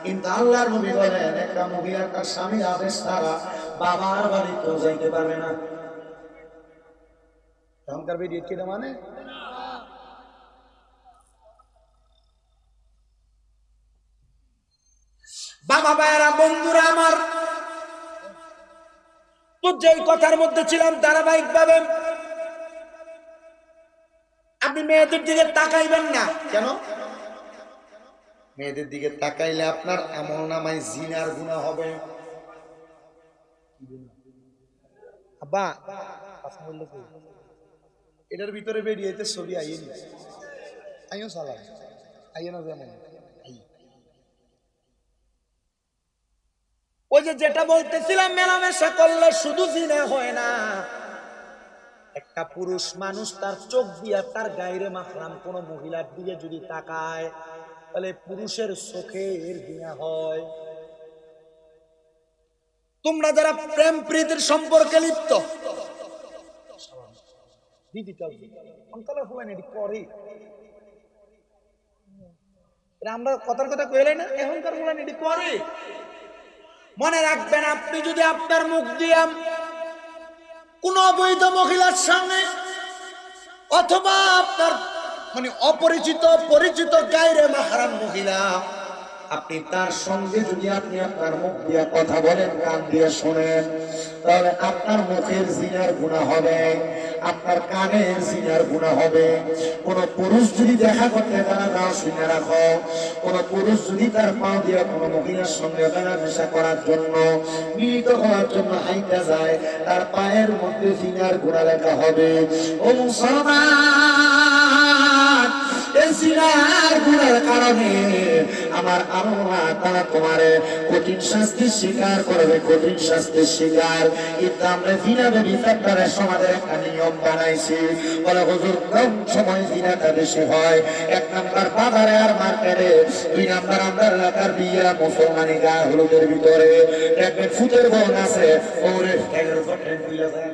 কিন্তু আল্লাহর নবী বলেন একটা মহিলা তার স্বামীর আদেশ ছাড়া বাবার বাড়িতেও যাইতে পারবে না। এখনকার ভিডিও কিনা মানে বাবা ভাইয়েরা বন্ধুরা আমার, তো যেই কথার মধ্যে ছিলাম ধারাবাহিক ভাবে আপনি মেয়েদের দিকে তাকাইবেন না। কেন? মেয়েদের দিকে তাকাইলে আপনার আমল নামায় জিনার গুনাহ হবে। আব্বা কথা বললে কি এটার ভিতরে বেরিয়েতে ছবি আইয়েনি, আইও সালাম আইয়ে না জানেন। ওই যে যেটা বলতেছিলাম, মেলামেশা করলে শুধু জিনা হয় না, একটা পুরুষ মানুষ তার চোখ দিয়ে তার গায়রে মাহরাম কোন মহিলার দিকে যদি তাকায় তাহলে পুরুষের চোখের জিনা হয়। তোমরা যারা প্রেম প্রীতির সম্পর্কে লিপ্ত, আমরা কথার কথা কইলে না, এখনকার বলেন এটি করে। মনে রাখবেন, আপনি যদি আপনার মুখ দিয়ে কোন অবৈধ মহিলার সঙ্গে অথবা আপনার মানে অপরিচিত পরিচিত গায়রে মাহরাম মহিলা, আপনি তার সঙ্গে যদি আপনি আপনার মুখ দিয়ে কথা বলেন, কান দিয়ে শোনেন, তাহলে আপনার মুখের জিনার গুনাহ হবে, আপনার কানের জিনার গুনাহ হবে। কোন পুরুষ যদি দেখা করতে তারা নাও শুনে রাখো, কোন পুরুষ যদি তার পা দিয়ে কোনো মহিলার সঙ্গে মেলামেশা করার জন্য মিলিত হওয়ার জন্য হাইটা যায়, তার পায়ের মধ্যে জিনার গুনাহ লেখা হবে। ও মুসলমান, এই জিনার গুনার কারণে আমার আল্লাহ তাআলা তোমারে কঠিন শাস্তি স্বীকার করবে, কঠিন শাস্তি স্বীকার। কিন্তু আমরা জিনাবে বিচারটারে সমাজের একটা নিয়ম বানাইছি। বলে হুজুর কম সময় জিনাটা বেশি হয়, 1 নাম্বার বাজারে আর মার্কেটে, 2 নাম্বার আমরা এলাকার বিয়া মুসলমানি গা হলুদের ভিতরে দেখবেন ফুটের বোন আছে, ওরে ঠ্যাঙের উপর ঠ্যাং তুলে যায়।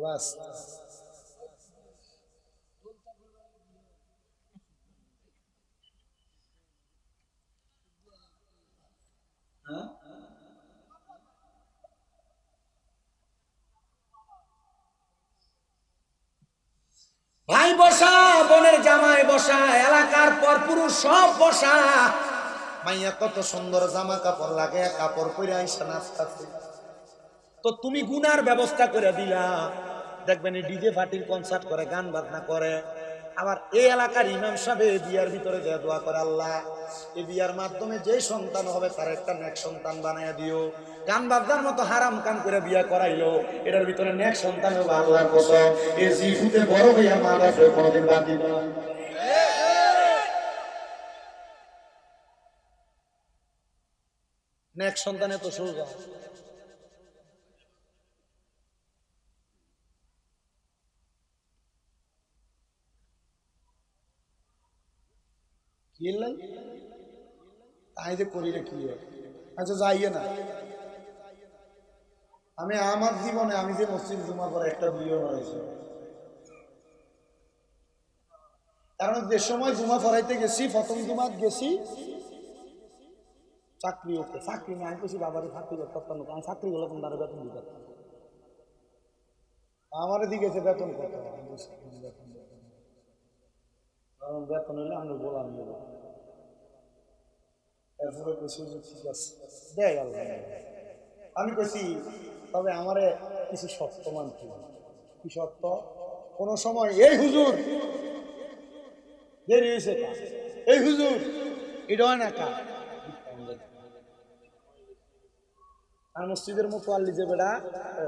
বাস ভাই বসা, বোনের জামাই বসা, এলাকার পর পুরুষ সব বসা। মাইয়া কত সুন্দর জামা কাপড় লাগে, কাপড় পরে আইসা নাচতাছে, তো তুমি গুনার ব্যবস্থা করে দিলা। দেখবেন ডিজে পার্টির কনসার্ট করে, গান বাজনা করে। আবার এই এলাকার ইমাম সাহেব বিয়ার ভিতরে যে দোয়া করে, আল্লাহ এই বিয়ার মাধ্যমে যে সন্তান হবে তার একটা নেক সন্তান বানাইয়া দিও। গান বাজনার মতো হারাম কান করে বিয়া করাইলো, এটার ভিতরে নেক সন্তান হবে আল্লাহর কসম। এই জিফুতে বড় হইয়া মা বাপরে কোনোদিন বাদ দিত না। নেক সন্তানে তো সোজা। তাই যে করি রে কি, আচ্ছা যাইয়ে না। আমি আমার জীবনে আমি যে মসজিদ জুমা করে একটা বিয়ে হয়েছে, কারণ যে সময় জুমা পড়াইতে গেছি, প্রথম জুমা গেছি চাকরি হতে, চাকরি না আমি কেছি বাবারে চাকরি করতাম না, কারণ চাকরি হলে তোমার বেতন দিতে আমার দিকেছে বেতন কত, বেতন হইলে আমরা বললাম এরপরে কইছি ঠিক আছে দেয় আল্লাহ। আমি কইছি তবে আমারে কিছু শর্ত মানতে হবে। কি শর্ত? কোন সময় এই হুজুর দেরি হয়েছে, এই হুজুর এটা হয় না কা, আর মসজিদের মতো আল্লি যে বেড়া,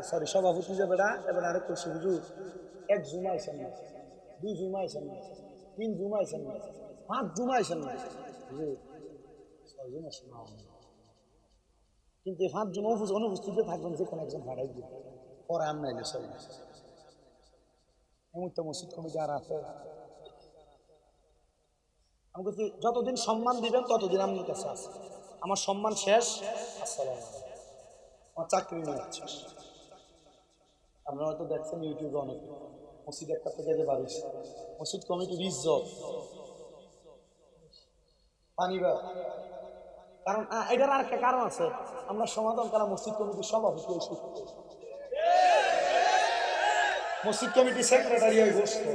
সরি সভাপতি যে বেড়া, এবার আরেক কইছে হুজুর 1 জুমা আইছেন না, 2 জুমা আইছেন না, 3 জুমা আইছেন না, 5 জুমা আইছেন না, হুজুর 6 জুমা আইছেন না। কিন্তু 5 জুমা অনুপস্থিত থাকবেন, যে কোনো একজন হারাই দিবে, পরে আর নাইলে সবাই এমন তো মসজিদ কমিটি আর আছে। আমি বলছি যতদিন সম্মান দিবেন ততদিন আমার কাছে আছে, আমার সম্মান শেষ। আসসালাম আমার চাকরি নিয়ে যাচ্ছে। আপনারা হয়তো দেখছেন ইউটিউবে অনেক মসজিদ একটা থেকে যে বাড়ির মসজিদ কমিটির ইজ্জত পানিবা। কারণ এটার আর একটা কারণ আছে, আমরা সমাধান করা মসজিদ কমিটির সভাপতি হয়েছি, মসজিদ কমিটির সেক্রেটারি হয়ে বসত,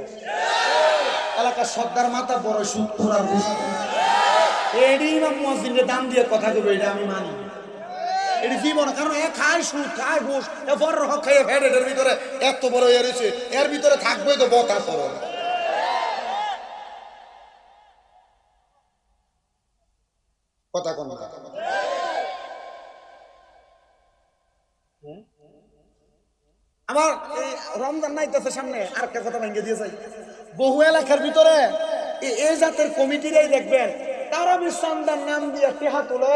এলাকার সর্দার মাথা বড় সুদ করার এডি ইমাম মুয়াজ্জিনকে দাম দিয়ে কথা কইবে, এটা আমি মানি এটি জীবন। কারণ এ খায় সুদ খায় ঘুষ, এ বড় হক খাইয়ে ফেড, এটার ভিতরে এত বড় এর হয়েছে, এর ভিতরে থাকবে তো বতা করো। কথা কম না আমার রমজান নাইতেছে সামনে, আর একটা কথা ভেঙে দিয়ে যাই। বহু এলাকার ভিতরে এই জাতের কমিটিরাই দেখবেন তারা সন্তান নাম দিয়ে টেহা তোলে,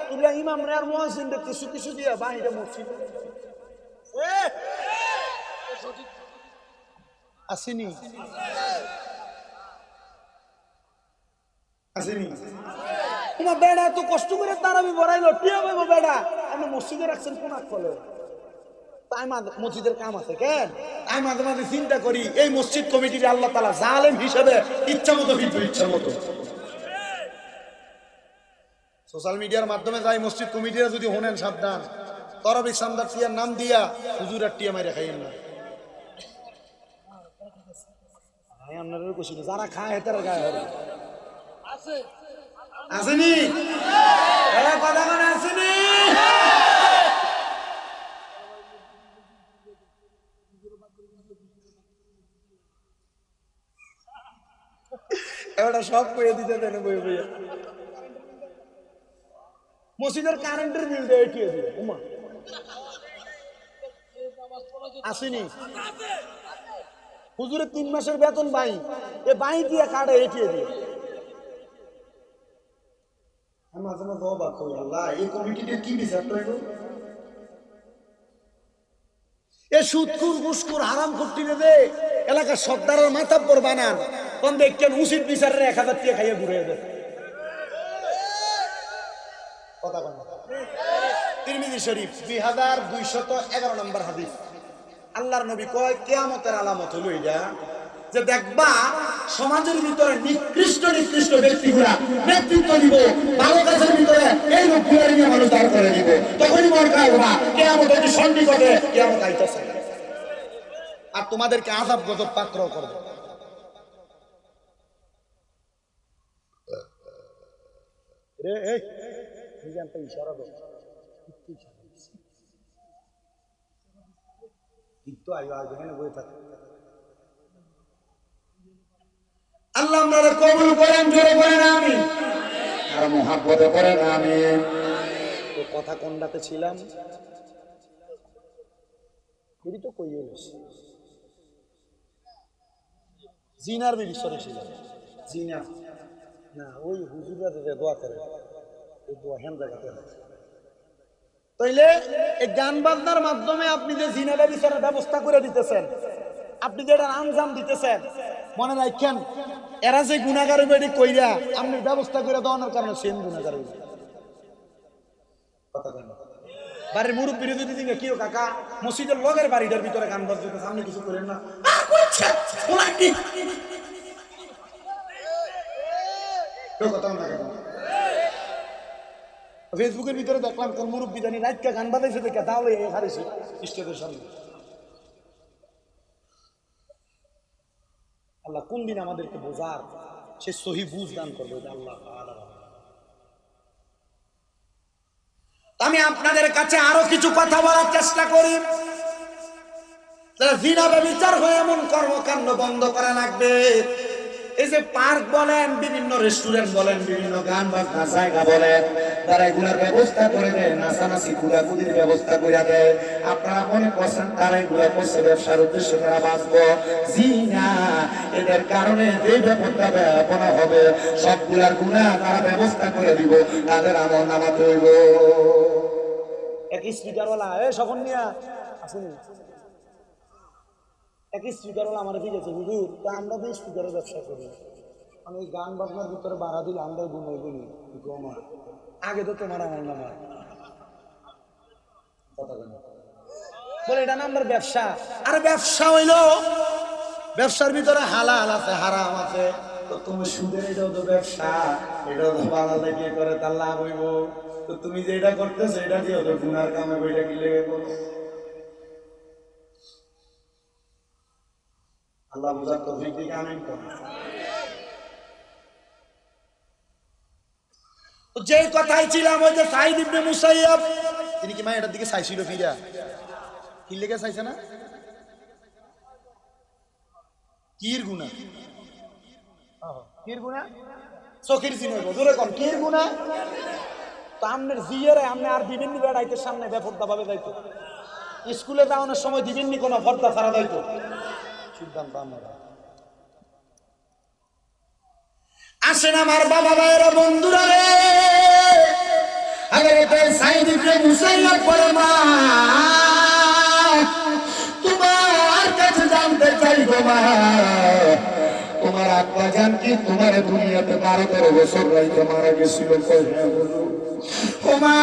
তুলে ইমাম আর মুয়াজ্জিনদের কিছু কিছু দিয়ে বাহিরে মসজিদ আসেনি আসেনি। তোমার বেড়া এত কষ্ট করে তারাবি বড়াইলো, টিয়া পাইবো বেড়া, আপনি মসজিদে রাখছেন কোন ফলে? তাই মসজিদের কাম আছে কেন? আমি মাঝে মাঝে চিন্তা করি এই মসজিদ কমিটির আল্লাহ তাআলা জালেম হিসেবে ইচ্ছা মতো ভিতরে ইচ্ছা মতো সোশ্যাল মিডিয়ার মাধ্যমে যাই মসজিদ কমিটিরা যদি হনেন সাবধান, তরবি সামদার টিয়ার নাম দিয়া হুজুরের টিয়া মাইরা খাইয়েন না। আপনাদের খুশি যারা খায় হেতার গায়ে হবে আসেনি কথা মানে আসেনি। এবারটা সব কইয়ে দিতে দেন বই বইয়া মসজিদের কারেন্টের বিল দিয়ে এটিয়ে দিবে ওমা আসেনি। হুজুরের 3 মাসের বেতন বাই, এ বাই দিয়ে কাটে এটিয়ে দিয়ে। আমি মাঝে মাঝে অবাক হই, আল্লাহ এই কমিটিতে কি বিচার করবো? এ সুদকুর ঘুষকুর হারাম করতে দে এলাকার সর্দারের মাথাব্বর বানান, কোন দেখছেন উচিত বিচারের 1000 টাকা খাইয়ে ঘুরে দেয়। কথা বলেন তিরমিজি শরীফ 2211 নম্বর হাদিস, আল্লাহর নবী কয় কিয়ামতের আলামত হলো এটা যে দেখবা সমাজের ভিতরে নিকৃষ্ট নিকৃষ্ট ব্যক্তিগুলা নেতৃত্ব দিব, ভালো কাজের ভিতরে এই লোকগুলা নিয়ে মানুষ দাঁড় করে দিব, তখনই মনে হয় ওরা কিয়ামতের সন্নিকটে কিয়ামত আইতাছে আর তোমাদেরকে আযাব গজব পাকড়াও করবে। রে এই নিজামটা ইশারা দাও, একটু আইও আগে এখানে বসে থাকে। আল্লাহ আপনারা কবুল করেন, জোরে করেন আমিন, আর মুহাব্বতে করেন আমিন। তো কথা কোনটাতে ছিলাম এটি তো কইয়ে গেছি, জিনার বিষয়ে ছিলাম। জিনা না ওই হুজুররা যে দোয়া করে ওই দোয়া হ্যান জায়গাতে তাইলে এই গান বাজনার মাধ্যমে আপনি যে জিনার বিচারের ব্যবস্থা করে দিতেছেন, আপনি যে এটার আঞ্জাম দিতেছেন, মনে রাখেন এরা যে গুনাহগার বেড়ি কইরা আপনি ব্যবস্থা করে দেওয়ার কারণে সেম গুনাহগার হইবে। কথা বলেন বাড়ির মুরব্বীর যদি দিকে কিও কাকা মসজিদের লগের বাড়িটার ভিতরে গান বাজতেছে, আপনি কিছু করেন না, ফেসবুকের ভিতরে দেখলাম কোন মুরব্বী জানি রাতটা গান বাজাইছে দেখে তাহলে হারিয়েছে স্টেজের সামনে। আল্লাহ কোন দিন আমাদেরকে বোঝার সে সহি বুঝ দান করবে আল্লাহ। আমি আপনাদের কাছে আরো কিছু কথা বলার চেষ্টা করি, জিনা ব্যভিচার হয়ে এমন কর্মকাণ্ড বন্ধ করা লাগবে। এই যে পার্ক বলেন, বিভিন্ন রেস্টুরেন্ট বলেন, বিভিন্ন গান বাজনা জায়গা বলেন, তারা এগুলার ব্যবস্থা করে দেয়, নাচানাচি ঘুরাঘুরির ব্যবস্থা করে দেয়। আপনারা মনে করছেন তারা এগুলা করছে ব্যবসার উদ্দেশ্যে, তারা বাঁচবো? জি না, এদের কারণে যে ব্যবস্থা হবে সবগুলার গুণা তারা ব্যবস্থা করে দিব, তাদের আমল নামাতে হইব। এক স্পিকারওয়ালা সকল নিয়ে আসেনি, এক স্পিকারওয়ালা আমার ঠিক আছে হুজুর, তা আমরা তো স্পিকারের ব্যবসা করি, মানে এই গান বাজনার ভিতরে বাড়া দিলে আমরা গুণ হইবনি, আগে তো তোমার আমল নামা কথা বলে বলে এটা না আমরা ব্যবসা। আরে ব্যবসা হইলো, ব্যবসার ভিতরে হালাল আছে হারাম আছে। তো তুমি সুদের এটাও তো ব্যবসা, এটাও তো বানালে কি করে তার লাভ হইব। তো তুমি যে এটা করতেছো এটা দিয়ে তো গুনার কামে বইটা কি লেগে করো। আল্লাহ বুঝার তৌফিক দিকে আমিন করুন। যে কথাই ছিলাম ওই যে সাইদ ইবনে মুসাইয়্যিব, তিনি কি মায়ের দিকে চাইছিল ফিরা? কি লেগে চাইছে না? কির গুনাহ? কির গুনাহ? চোখের জিন হইব জোরে কোন কির গুনাহ? তো আমনের জিয়ারে আমনে আর দিবেন নি বেড়াইতে সামনে বেপরদা ভাবে যাইতো। স্কুলে যাওয়ানোর সময় দিবেন নি কোনো পর্দা ছাড়া যাইতো। সিদ্ধান্ত আমরা। আসেন আমার বাবা ভাইয়েরা বন্ধুরা রে, আগে তো সাইদ ইবনে মুসাইয়্যিব বলে মা তোমার কাছে জানতে চাইবো মা, তোমার আব্বা জান কি তোমার দুনিয়াতে 12-13 বছর রাইতে মারা গেছিল? ও মা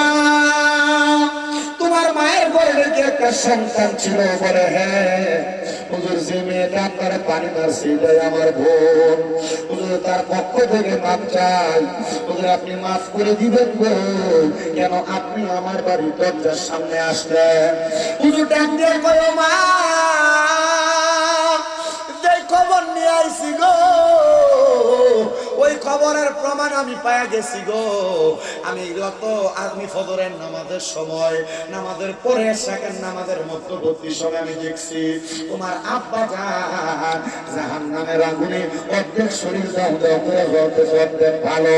তোমার মায়ের গর্ভে কি একটা সন্তান ছিল? বলে হ্যাঁ। হুজুর যে মেয়েটা আপনার পানি মারছে এটাই আমার বোন। হুজুর তার পক্ষ থেকে মাপ চাই, হুজুর আপনি মাফ করে দিবেন গো। কেন আপনি আমার বাড়ির দরজার সামনে আসলেন? হুজুর ডাক দিয়ে কয় মা যে খবর নিয়ে আইছি গো ওই খবরের প্রমাণ আমি পায়া গেছি গো। আমি ফজরের নামাজের সময়, নামাজের পরে সেকেন্ড নামাজের মধ্যবর্তী সময় আমি দেখছি তোমার আব্বা জান জাহান্নামের আগুনে অর্ধেক শরীর দাও দাও করে জ্বলতেছে, অর্ধেক ভালো।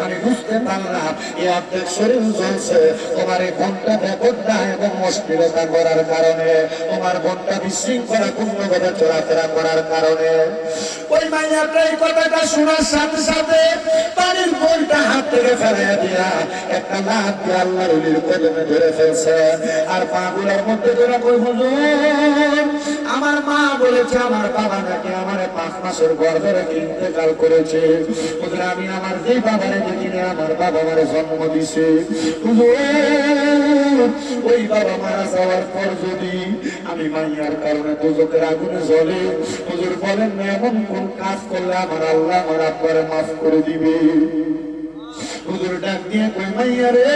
আমি বুঝতে পারলাম এই অর্ধেক শরীর জ্বলছে তোমার এই বোনটা বেপরদা এবং অশ্লীলতা করার কারণে, তোমার বোনটা বিশৃঙ্খলা পূর্ণভাবে চলাফেরা করার কারণে। ওই মাইয়াটা এই কথাটা শোনার সাথে সাথে পানির বোনটা হাত থেকে ফেলাইয়া দিয়া একটা লাফ দিয়ে আল্লাহর ওলির কদমে ধরে ফেলছে। আর পাগুলোর মধ্যে ধরে কই হুজুর আমার মা বলেছে আমার বাবা নাকি আমার 5 মাসের গর্ভে রেখে ইন্তেকাল করেছে। হুজুর আমি আমার যেই বাবারে দেখিনি আমার বাবা আমারে জন্ম দিছে। হুজুর ওই বাবা মারা যাওয়ার পর যদি আমি মাইয়ার কারণে দোজখের আগুনে জ্বলে, হুজুর বলেন না এমন কোন কাজ করলে আমার আল্লাহ আমার আব্বারে মাফ করে দিবে? হুজুর ডাক দিয়ে কই মাইয়া রে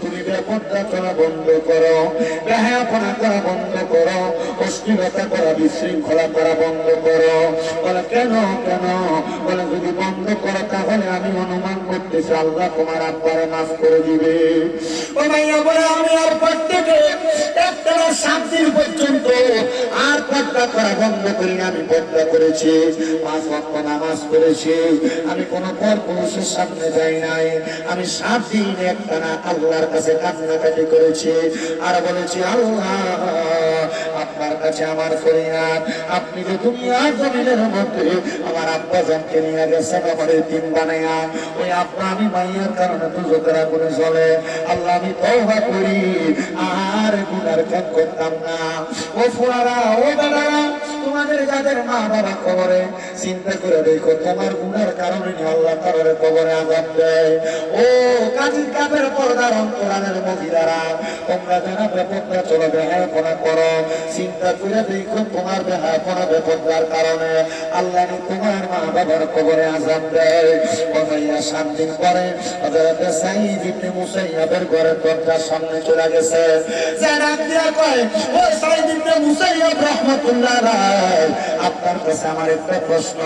তুমি বেপরদা করা বন্ধ করো, বেহায়াপনা করা বন্ধ করো, অশ্লীলতা করা বিশৃঙ্খলা করা বন্ধ করো। বলে কেন কেন? বলে যদি বন্ধ করো তাহলে আমি অনুমান করতেছি আল্লাহ তোমার আব্বারে মাফ করে দিবে। ও মাইয়া বলে আমি আর প্রত্যেকে একটা 7 দিন পর্যন্ত আর পর্দা করা বন্ধ করি না। আমি পর্দা করেছি, 5 ওয়াক্ত নামাজ পড়েছি, আমি কোনো পরপুরুষের সামনে যাই নাই। আমি 7 দিন একটানা আল্লাহর কাছে কান্নাকাটি করেছি আর বলেছি আল্লাহ আপনার কাছে আমার ফরিয়াদ, আপনি যে দুনিয়ার জমিনের মধ্যে আমার আব্বা জানকে নিয়ে গেছেন আমার দিন বানায়া, ওই আব্বা আমি মাইয়ার কারণে দুজকের আগুনে জ্বলে। আল্লাহ আমি তওবা করি আর গুনার কাজ করতাম না। ও ফুয়ারা ও দাদারা তোমাদের যাদের মা বাবা কবরে চিন্তা করে দেখো তোমার গুনার কারণে আল্লাহ তাআলা কবরে আযাব দেয়। ও কাজী কাফের পর্দার অন্তরালের মহিলারা তোমরা যারা বেপরদা চলো বেহায়াপনা করো, চিন্তা করে দেখো তোমার বেহায়াপনা বেপরদার কারণে আল্লাহ তোমার মা বাবার কবরে আযাব দেয়। কমাইয়া 7 দিন পরে হযরত সাঈদ ইবনে মুসাইয়্যিবের ঘরের দরজার সামনে চলে গেছে। যারা দিয়া কয় ও সাঈদ ইবনে মুসাইয়্যিব রাহমাতুল্লাহ আলাইহি আপনার কাছে আমার একটা প্রশ্ন।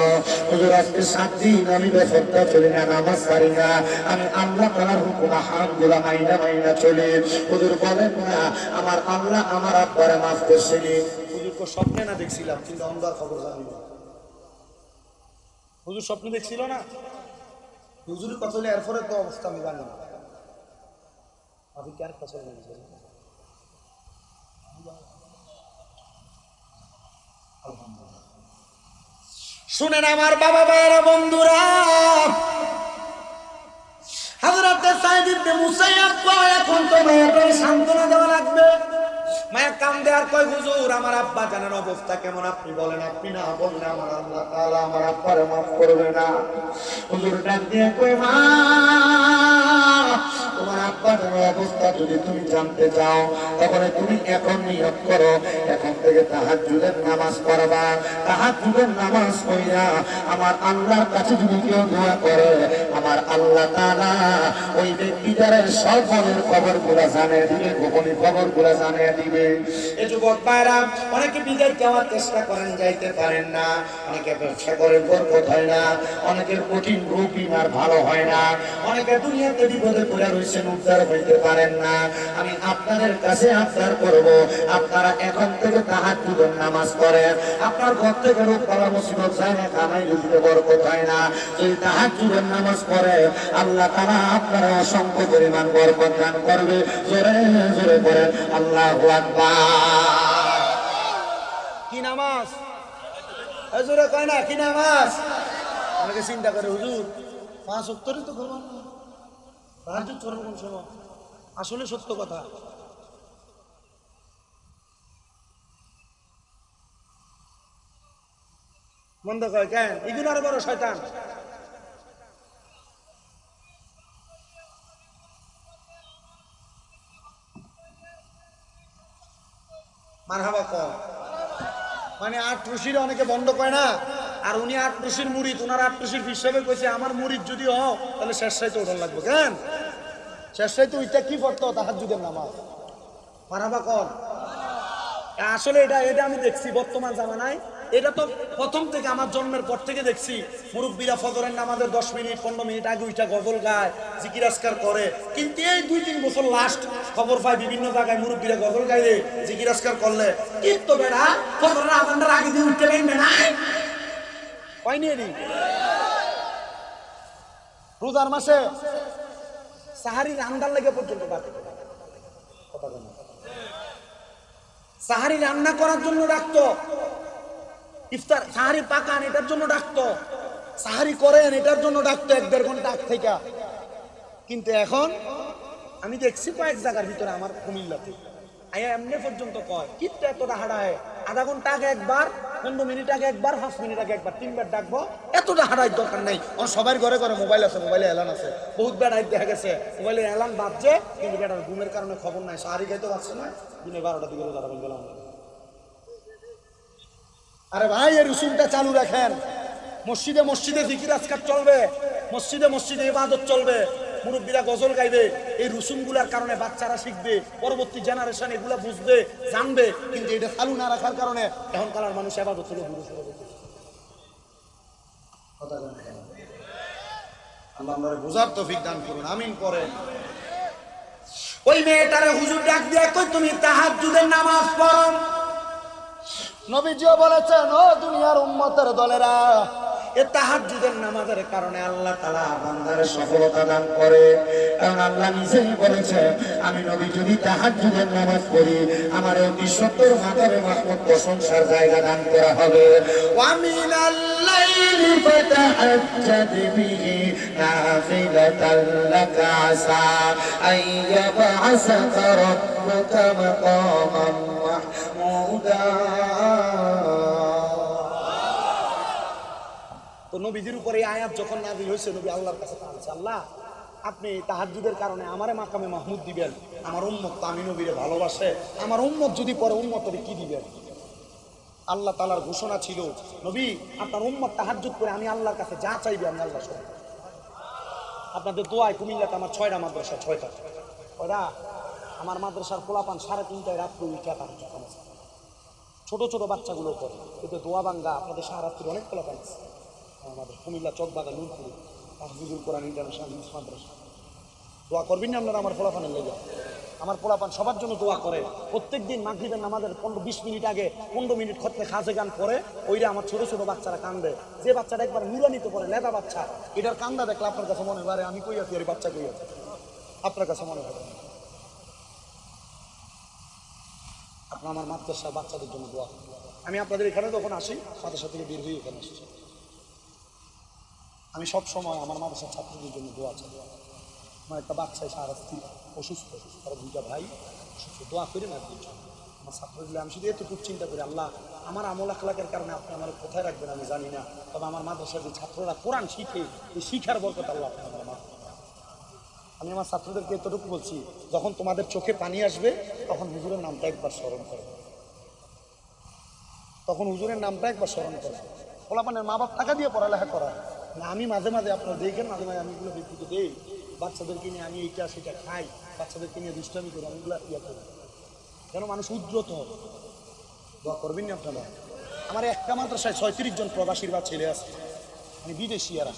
হুজুর আজকে 7 দিন আমি বেপরদা চলি না, নামাজ পড়ি না, আমি আল্লাহ তাআলার হুকুম হারামগুলো মাইনা চলি। হুজুর বলেন না আমার আল্লাহ আমার আব্বারে মাফ করছিলেন? হুজুরকে স্বপ্নে না দেখছিলাম কিন্তু অন্ধকার খবর জানি না। হুজুর স্বপ্নে দেখছিল না, হুজুরের কথা হলে এরপরে তো অবস্থা আমি জানি না। আপনি কি আর কথা বলেন? শুনেন আমার বাবা ভাইয়েরা বন্ধুরা, হযরত সাঈদ ইবনে মুসাইয়্যিব কয় এখন তো মেয়েটাকে সান্ত্বনা দেওয়া লাগবে। মায়া কান্দে আর কয় হুজুর আমার আব্বা জানের অবস্থা কেমন আপনি বলেন, আপনি না বললে আমার আল্লাহ তাআলা আমার আব্বারে মাফ করবে না। হুজুর ডাক দিয়ে কয় মা তোমার আব্বা জানের অবস্থা যদি তুমি জানতে চাও তাহলে তুমি এখন নিয়ত করো, এখন থেকে তাহাজ্জুদের নামাজ পড়বা। তাহাজ্জুদের নামাজ পড়া আমার আল্লাহর কাছে যদি কেউ দোয়া করে আমার আল্লাহ তাআলা ওই ব্যক্তিটার সর্বনের খবরগুলো জানিয়ে দিবে, গোপনীয় খবরগুলো জানিয়ে দিবে। এই যুবক ভাইরা অনেকে বিদেশ যাওয়ার চেষ্টা করেন, যাইতে পারেন না। অনেকে ব্যবসা করে বরকত হয় না, অনেকের কঠিন রোগ বিমার ভালো হয় না, অনেকে দুনিয়াতে বিপদে পড়ে রয়েছেন, উদ্ধার হইতে পারেন না। আমি আপনাদের কাছে আবদার করব আপনারা এখন থেকে তাহাজ্জুদের নামাজ পড়েন। আপনার ঘর থেকে রোগ বালা মুসিবত যায় না, কামাই রুজিতে বরকত হয় না, যদি তাহাজ্জুদের নামাজ পড়ে আল্লাহ তাআলা আপনারা অসংখ্য পরিমাণ বরকত দান করবে। জোরে জোরে পড়েন আল্লাহু আকবার। কি নামাজ? জোরে কয় না কি নামাজ? অনেকে চিন্তা করে হুজুর 5 ওয়াক্তই তো করবেন না, তাহাজ্জুদ করব কোন সময়? আসলে সত্য কথা। বন্ধ কয় কেন? এগুলো আরো বড় শয়তান। মারহাবা কর মানে 8 রশির অনেকে বন্ধ কয় না, আর উনি 8 রশির মুরিদ, উনার 8 রশির হিসাবে কইছে আমার মুরিদ যদি হও তাহলে শেষ সাইতে ওঠান লাগবে। কেন শেষ সাইতে ওইটা কি পড়তো? তাহাজ্জুদের নামাজ। মারহাবা কর। আসলে এটা আমি দেখছি বর্তমান জামানায়, এটা তো প্রথম থেকে আমার জন্মের পর থেকে দেখছি মুরব্বীরা ফজরের নামাজের 10 মিনিট 15 মিনিট আগে ওইটা গজল গায়, জিকির আজকার করে। কিন্তু এই 2-3 বছর লাস্ট খবর পাই বিভিন্ন জায়গায় মুরব্বীরা গজল গাইলে, জিকির আজকার করলে কিন্তু বেড়া ফজরের আজানের আগে দিয়ে উঠতে পারবে না। হয়নি এডি রোজার মাসে সাহারি রান্নার লেগে পর্যন্ত ডাকে, সাহারি রান্না করার জন্য ডাকতো, ইফতার সাহারি পাকান এটার জন্য ডাকতো, সাহারি করেন এটার জন্য ডাকতো 1-1.5 ঘন্টা আগ থেকে। কিন্তু এখন আমি দেখছি কয়েক জায়গার ভিতরে আমার কুমিল্লাতে আয়া এমনি পর্যন্ত কয় কিন্তু এতটা হাঁড়ায়, আধা ঘন্টা আগে একবার, 15 মিনিট আগে একবার, 5 মিনিট আগে একবার, 3 বার ডাকবো। এতটা হাঁড়াই দরকার নেই। সবার ঘরে ঘরে মোবাইল আছে, মোবাইলে এলান আছে। বহুত বেড়াই দেখা গেছে মোবাইলে এলান বাজছে, কিন্তু বেটার ঘুমের কারণে খবর নাই, সাহারি খাইতে পারছে না, দিনে 12টা দিকে রোজা রাখবেন গেলাম। আরে ভাই এই রসুলটা চালু রাখেন। মসজিদে মসজিদে জিকির আজকার চলবে, মসজিদে মসজিদে ইবাদত চলবে, মুরব্বীরা গজল গাইবে। এই রসুলগুলার কারণে বাচ্চারা শিখবে, পরবর্তী জেনারেশন এগুলা বুঝবে, জানবে। কিন্তু এটা চালু না রাখার কারণে এখন কালার মানুষ ইবাদত থেকে দূরে সরে যেতে। আল্লাহ আমাদের বুঝার তৌফিক দান করুন, আমিন পড়েন। ওই মেয়েটারে হুজুর ডাক দিয়ে কই তুমি তাহাজ্জুদের নামাজ পড়ো। নবীজিও বলেছেন ও দুনিয়ার উম্মতের দলেরা, এই তাহাজ্জুদের নামাজের কারণে আল্লাহ তাআলা বান্দারে সফলতা দান করে। কারণ আল্লাহ নিজেই বলেছেন আমি নবী যদি তাহাজ্জুদের নামাজ পড়ি আমার অতি 70 মাকামে মাহমুদ প্রশংসার জায়গা দান করা হবে। ওয়া মিনাল লাইলি ফাতাহাজ্জাদ বিহি নাফিলাতাল লাকা আসা আইয়াবআসাকা রাব্বুকা মাকামান মাহমুদা। তো নবীদের উপরে এই আয়াত যখন নাযিল হয়েছে, নবী আল্লাহর কাছে বলছে আল্লাহ আপনি তাহাজ্জুদের কারণে আমারে মাকামে মাহমুদ দিবেন, আমার উম্মত তো আমি নবীরে ভালোবাসে, আমার উম্মত যদি পরে উম্মতরে কি দিবেন? আল্লাহ তাআলার ঘোষণা ছিল নবী আপনার উম্মত তাহাজ্জুদ করে আমি আল্লাহর কাছে যা চাইবে আমি আল্লাহ শুনব। আপনাদের দোয়ায় কুমিল্লাতে আমার 6টা মাদ্রাসা, 6টা ওরা আমার মাদ্রাসার পোলাপান 3:30টায় রাত্রে উঠে তাহাজ্জুদ নামাজ, ছোট ছোট বাচ্চাগুলো করে। এতে দোয়া বাঙ্গা আপনাদের সারাত্রির অনেক পোলাপান আছে আমাদের কুমিল্লা চকবাগা নুরপুর তাহফিজুল কোরআন ইন্টারন্যাশনাল ইংলিশ মাদ্রাসা। দোয়া করবেন না আপনারা আমার পোলাপানের লেগে? আমার পোলাপান সবার জন্য দোয়া করে। প্রত্যেকদিন মাগরিবের নামাজের 15-20 মিনিট আগে 15 মিনিট খতমে খাজে গান পড়ে, ওইটা আমার ছোট ছোট বাচ্চারা কান্দে। যে বাচ্চাটা একবার নুরানিতে পড়ে লেদা বাচ্চা, এটার কান্দা দেখলে আপনার কাছে মনে হয় আমি কই আছি, আর বাচ্চা কই আছে, আপনার কাছে মনে হবে। আপনার আমার মাদ্রাসার বাচ্চাদের জন্য দোয়া। আমি আপনাদের এখানে যখন আসি মাদ্রাসা থেকে বের হয়ে এখানে আসি, আমি সব সময় আমার মাদ্রাসার ছাত্রদের জন্য দোয়া চাই। আমার একটা বাচ্চা সারা স্ত্রী অসুস্থ, তারা 2টা ভাই অসুস্থ, দোয়া করি না। আমার ছাত্রগুলো আমি শুধু এতটুকু চিন্তা করি, আল্লাহ আমার আমল আখলাকের কারণে আপনি আমার কোথায় রাখবেন আমি জানি না, তবে আমার মাদ্রাসার যে ছাত্ররা কোরআন শিখে এই শিখার বরকত আল্লাহ আপনি আমার মাফ করেন। আমি আমার ছাত্রদেরকে এতটুকু বলছি, যখন তোমাদের চোখে পানি আসবে তখন হুজুরের নামটা একবার স্মরণ করবে, তখন হুজুরের নামটা একবার স্মরণ করবে। পোলাপানের মা বাপ টাকা দিয়ে পড়ালেখা করায় না, আমি মাঝে মাঝে আপনারা দেখেন, মাঝে মাঝে আমি এগুলো বিদ্যুৎ দেই, বাচ্চাদেরকে নিয়ে আমি এইটা সেটা খাই, বাচ্চাদেরকে নিয়ে দুষ্টামি করি, আমি এগুলো ইয়ে করি যেন মানুষ উদ্রত হবে। দোয়া করবেন না আপনারা? আমার একটা মাদ্রাসায় 36 জন প্রবাসীর বা ছেলে আছে, মানে বিদেশিয়ারা।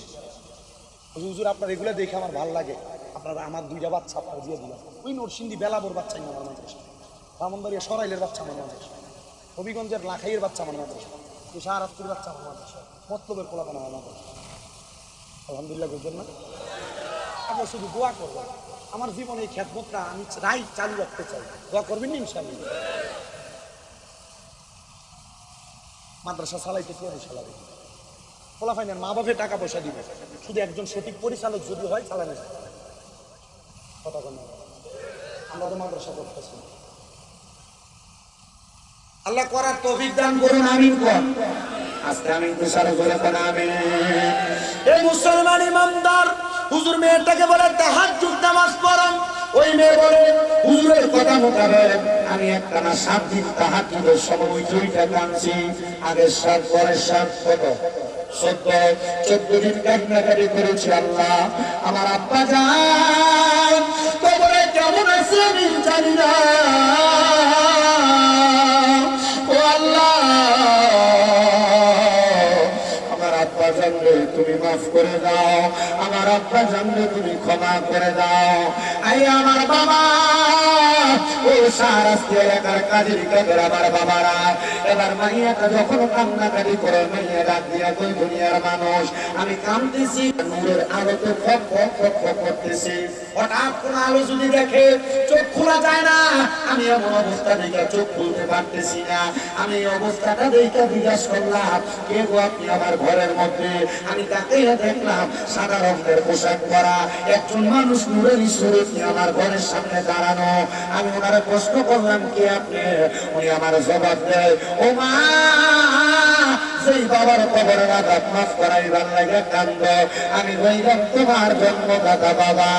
হুজুর আপনার এগুলো দেখে আমার ভালো লাগে, আপনারা আমার 2টা বাচ্চা আপনার দিয়ে দিলাম। ওই নরসিংদী বেলাবোর বাচ্চা আমার মাদ্রাসা, ব্রাহ্মণবাড়িয়া সরাইলের বাচ্চা আমার মাদ্রাসা, হবিগঞ্জের লাখাইয়ের বাচ্চা আমার মাদ্রাসা, শাহরাজপুরের বাচ্চা আমার মাদ্রাসা, মতলবের পোলাপান আমার মাদ্রাসা। আলহামদুলিল্লাহ বুঝবেন না? আপনার শুধু দোয়া করবেন, আমার জীবনে এই খেদমতটা আমি চালু রাখতে চাই। দোয়া করবেন না ইনশাআল্লাহ? মাদ্রাসা চালাইতে কে চালাবে? পোলাপাইনের মা বাপে টাকা পয়সা দিবে, শুধু একজন সঠিক পরিচালক যদি হয় চালানো যায়। কথা বলেন, আমরা তো মাদ্রাসা করতেছি, আল্লাহ করার তৌফিক দান করুন, আমিন কর। আজকে আমি তুষার করে কোন আমিন। এই মুসলমান ইমানদার হুজুর মেয়েটাকে বলে তাহাজ্জুদ নামাজ পড়ান, ওই মেয়ে বলে হুজুরের কথা মোতাবেক আমি একটানা 7 দিন তাহাজ্জুদের সময় 2টা কাঁদছি। আগের 7 পরের 7 কত 14 দিন কান্নাকাটি করেছি। আল্লাহ আমার আব্বা যান কবরে কেমন আছে আমি জানি না, ও আল্লাহ আমার আব্বা জানলে তুমি মাফ করে দাও, আমার আব্বা জানলে তুমি ক্ষমা করে দাও। আই আমার বাবা ও শাহরাস্তি এলাকার কাজের কাজের আমার বাবারা, এবার মাইয়াটা যখন কান্নাকাটি করে মাইয়া ডাক দিয়া কই দুনিয়ার মানুষ আমি কাঁদতেছি, নূরের আলোতে ফক ফক ফক ফক করতেছি। হঠাৎ কোন আলো যদি দেখে চোখ খোলা যায় না, আমি এমন অবস্থা দেখে চোখ খুলতে পারতেছি না। আমি এই অবস্থাটা দেখে জিজ্ঞাসা করলাম কে গো আপনি আমার ঘরের মধ্যে? আমি তাকে দেখলাম সাদা রঙের পোশাক পরা একজন মানুষ নূরের স্বরূপ নিয়ে আমার ঘরের সামনে দাঁড়ানো। আমি ওনারে প্রশ্ন করলাম কে আপনি? উনি আমার জবাব দেয় ও মা, সেই বাবার কবরের আযাব মাফ করাইবার লাগে কান্দ, আমি হইলাম তোমার জন্মদাতা বাবা।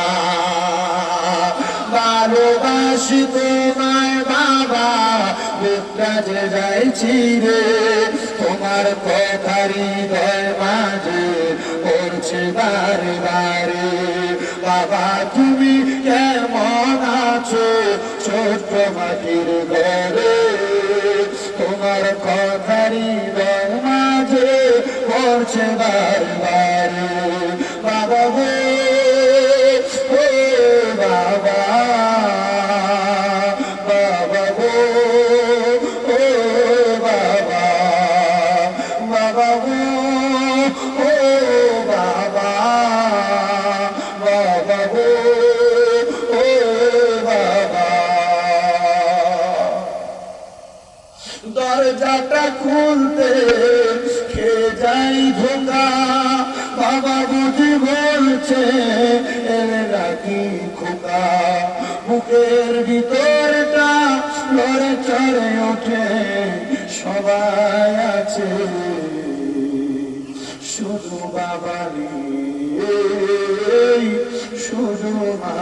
ভালোবাসি তোমায় বাবা, বুকটাতে যাইছি রে, তোমার কথা হৃদয় মাঝে পড়ছে বারে বারে। বাবা তুমি কেমন আছো ছোট্ট মাটির ঘরে, তোমার কথা হৃদয় মাঝে পড়ছে বারে বারে। বাবা গো ও বাবা, বাবা গো ও বাবা, বাবা গো ও বাবা, বাবা গো ও বাবা। দরজাটা খুলতে খেয়ে যাই ধোকা, বাবা বুঝি বলছে এলে নাকি খোকা। বুকের ভিতরটা লড়ে চড়ে ওঠে, সবাই আছে শুধু বাবা নেই, শুধু মা